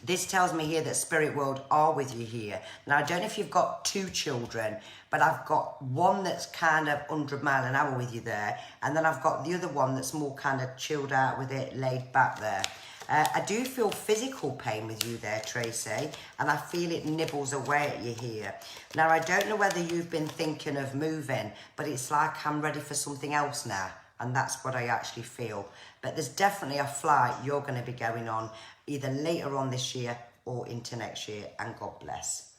this tells me here that Spirit World are with you here. Now, I don't know if you've got 2 children, but I've got one that's kind of 100 miles an hour with you there. And then I've got the other one that's more kind of chilled out with it, laid back there. I do feel physical pain with you there, Tracy, and I feel it nibbles away at you here. Now, I don't know whether you've been thinking of moving, but it's like I'm ready for something else now, and that's what I actually feel. But there's definitely a flight you're going to be going on either later on this year or into next year, and God bless.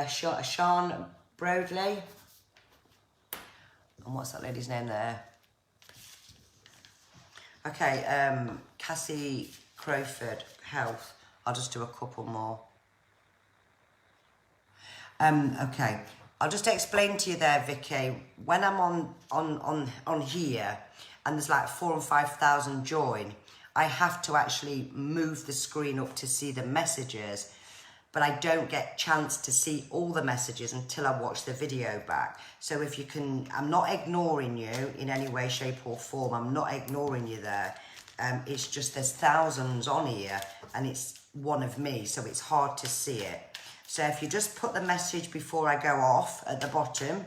Sean Broadley. And what's that lady's name there? Okay, Cassie Crowford, health. I'll just do a couple more. Okay, I'll just explain to you there, Vicky. When I'm on here, and there's like 4,000 and 5,000 join, I have to actually move the screen up to see the messages, but I don't get chance to see all the messages until I watch the video back. So if you can, I'm not ignoring you in any way, shape or form. I'm not ignoring you there. It's just there's thousands on here and it's one of me, so it's hard to see it. So if you just put the message before I go off at the bottom,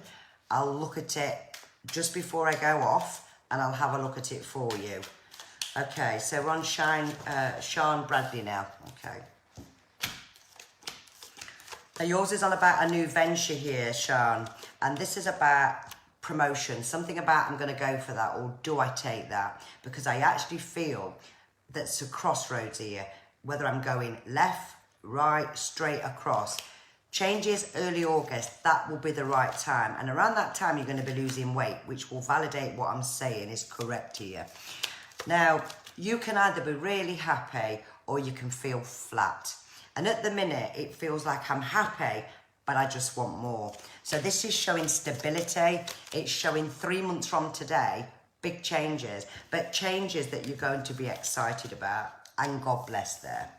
I'll look at it just before I go off and I'll have a look at it for you. Okay, so we're on Sean Bradley now. Okay. Now yours is on about a new venture here, Sean, and this is about promotion, something about I'm going to go for that, or do I take that? Because I actually feel that's a crossroads here, whether I'm going left, right, straight across. Changes early August, that will be the right time. And around that time, you're going to be losing weight, which will validate what I'm saying is correct here. Now, you can either be really happy or you can feel flat. And at the minute, it feels like I'm happy, but I just want more. So this is showing stability. It's showing 3 months from today, big changes, but changes that you're going to be excited about. And God bless there.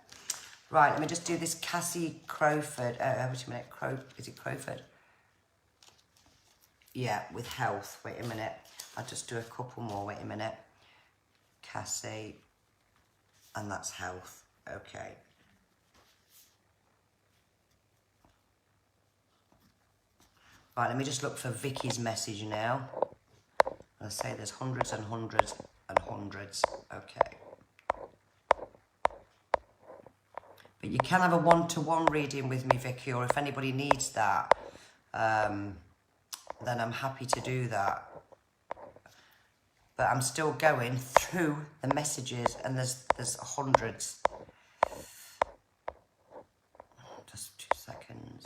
Right, let me just do this Cassie Crowford. Wait a minute, is it Crowford? Yeah, with health. Wait a minute. I'll just do a couple more. Wait a minute. Cassie. And that's health. Okay. Right, let me just look for Vicky's message now. I'll say there's hundreds and hundreds and hundreds. Okay. But you can have a one-to-one reading with me, Vicky, or if anybody needs that, then I'm happy to do that. But I'm still going through the messages, and there's hundreds. Just 2 seconds.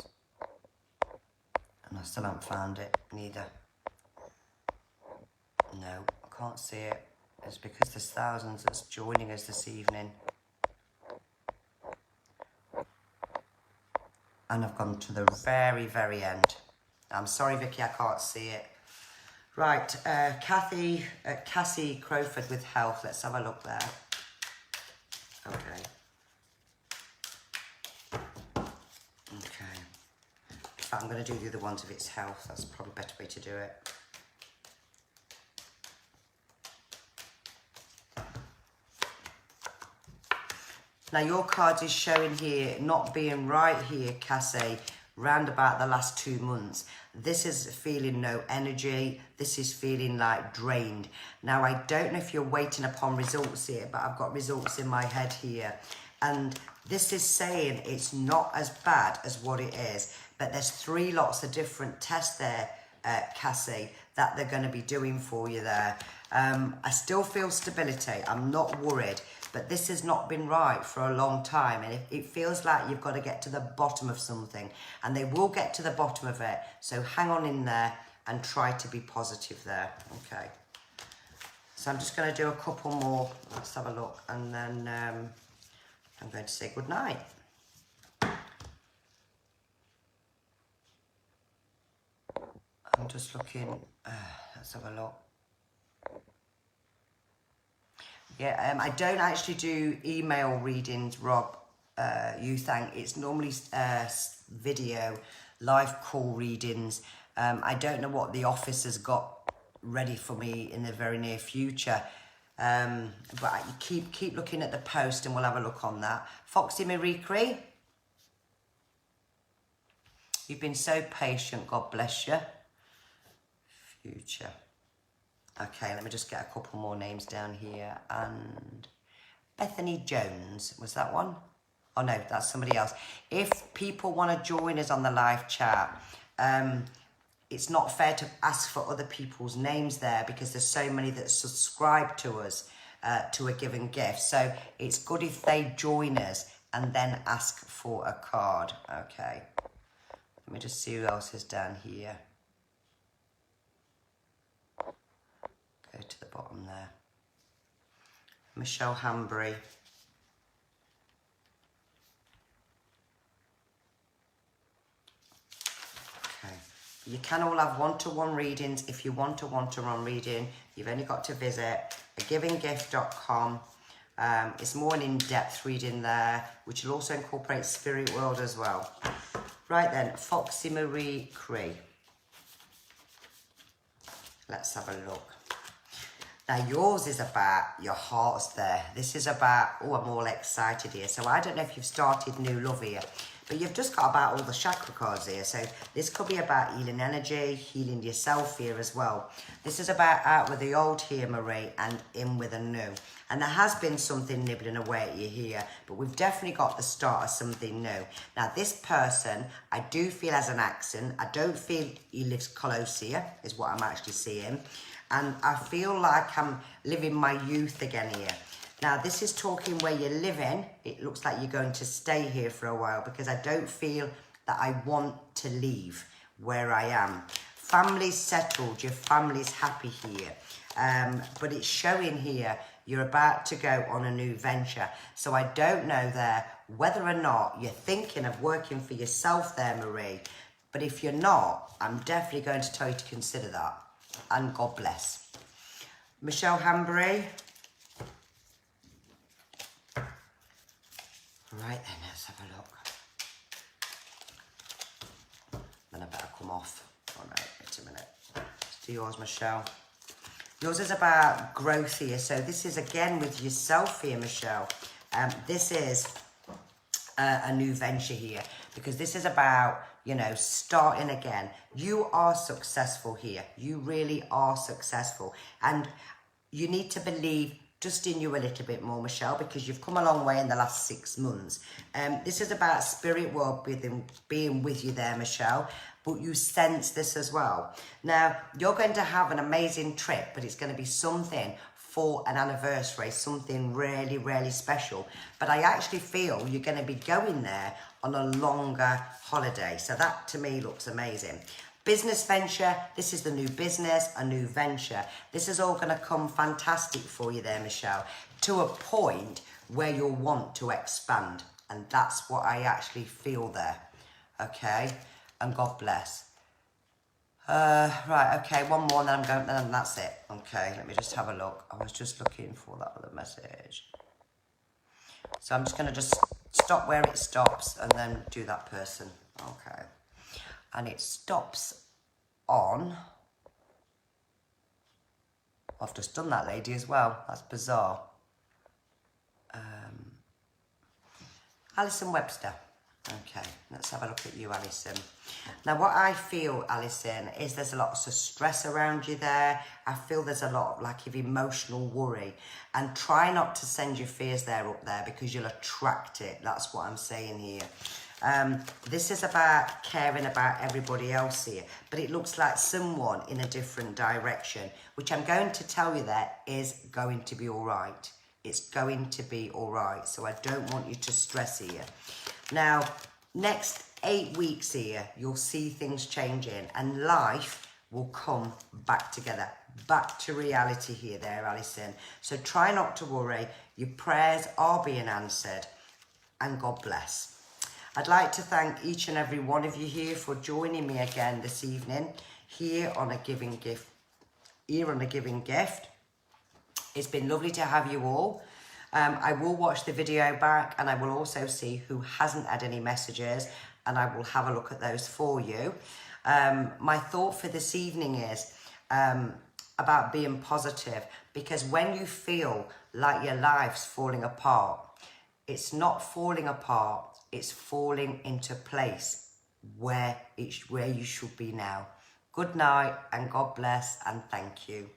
And I still haven't found it, neither. No, I can't see it. It's because there's thousands that's joining us this evening. And I've gone to the very, very end. I'm sorry, Vicky, I can't see it. Right, Cassie Crowford with health. Let's have a look there. Okay. Okay. In fact, I'm going to do the other ones if it's health. That's probably a better way to do it. Now your cards is showing here not being right here, Cassie, round about the last 2 months. This is feeling no energy. This is feeling like drained. Now I don't know if you're waiting upon results here, but I've got results in my head here. And this is saying it's not as bad as what it is, but there's 3 lots of different tests there, Cassie, that they're going to be doing for you there. I still feel stability. I'm not worried. But this has not been right for a long time, and it feels like you've got to get to the bottom of something, and they will get to the bottom of it. So hang on in there and try to be positive there. Okay. So I'm just going to do a couple more. Let's have a look, and then I'm going to say good night. I'm just looking. Let's have a look. Yeah, I don't actually do email readings, Rob. You think it's normally video, live call readings. I don't know what the office has got ready for me in the very near future. But keep looking at the post and we'll have a look on that. Foxy Marie Cree, you've been so patient. God bless you. Future. Okay, let me just get a couple more names down here. And Bethany Jones, was that one? Oh no, that's somebody else. If people want to join us on the live chat, it's not fair to ask for other people's names there because there's so many that subscribe to us to a given gift. So it's good if they join us and then ask for a card. Okay, let me just see who else is down here. Go to the bottom there. Michelle Hambury. Okay. You can all have one-to-one readings. If you want a one-to-one reading, you've only got to visit agivinggift.com. It's more an in-depth reading there, which will also incorporate spirit world as well. Right then, Foxy Marie Cree. Let's have a look. Now yours is about your heart's there. This is about, oh, I'm all excited here. So I don't know if you've started new love here, But you've just got about all the chakra cards here. So this could be about healing energy, healing yourself here as well. This is about out with the old here, Marie, and in with a new. And there has been something nibbling away at you here, but we've definitely got the start of something new. Now, this person, I do feel has an accent. I don't feel he lives close here, is what I'm actually seeing. And I feel like I'm living my youth again here. Now, this is talking where you're living. It looks like you're going to stay here for a while because I don't feel that I want to leave where I am. Family's settled, your family's happy here. But it's showing here you're about to go on a new venture. So I don't know there whether or not you're thinking of working for yourself there, Marie. But if you're not, I'm definitely going to tell you to consider that. And God bless. Michelle Hambury. Right then, let's have a look. Then I better come off. Oh no, wait a minute. Let's do yours, Michelle. Yours is about growth here. So this is again with yourself here, Michelle. This is a new venture here because this is about, you know, starting again. You are successful here. You really are successful. And you need to believe just in you a little bit more, Michelle, because you've come a long way in the last 6 months. This is about spirit world being with you there, Michelle, but you sense this as well. Now, you're going to have an amazing trip, but it's going to be something for an anniversary, something really, really special. But I actually feel you're going to be going there on a longer holiday. So that to me looks amazing. Business venture, this is the new business, a new venture. This is all going to come fantastic for you there, Michelle, to a point where you'll want to expand. And that's what I actually feel there. Okay, and God bless. Right, okay, one more and then I'm going, and that's it. Okay, let me just have a look. I was just looking for that other message. So I'm just going to just stop where it stops and then do that person. Okay. And it stops on... I've just done that lady as well. That's bizarre. Alison Webster. Okay, let's have a look at you, Alison. Now, what I feel, Alison, is there's a lot of stress around you there. I feel there's a lot of emotional worry. And try not to send your fears there up there because you'll attract it. That's what I'm saying here. This is about caring about everybody else here, but it looks like someone in a different direction, which I'm going to tell you that is going to be all right. It's going to be all right. So I don't want you to stress here. Now, next 8 weeks here, you'll see things changing and life will come back together, back to reality here there, Alison. So try not to worry. Your prayers are being answered and God bless. I'd like to thank each and every one of you here for joining me again this evening here on A Giving Gift. It's been lovely to have you all. I will watch the video back and I will also see who hasn't had any messages and I will have a look at those for you. My thought for this evening is about being positive, because when you feel like your life's falling apart, it's not falling apart, it's falling into place where you should be now. Good night and God bless and thank you.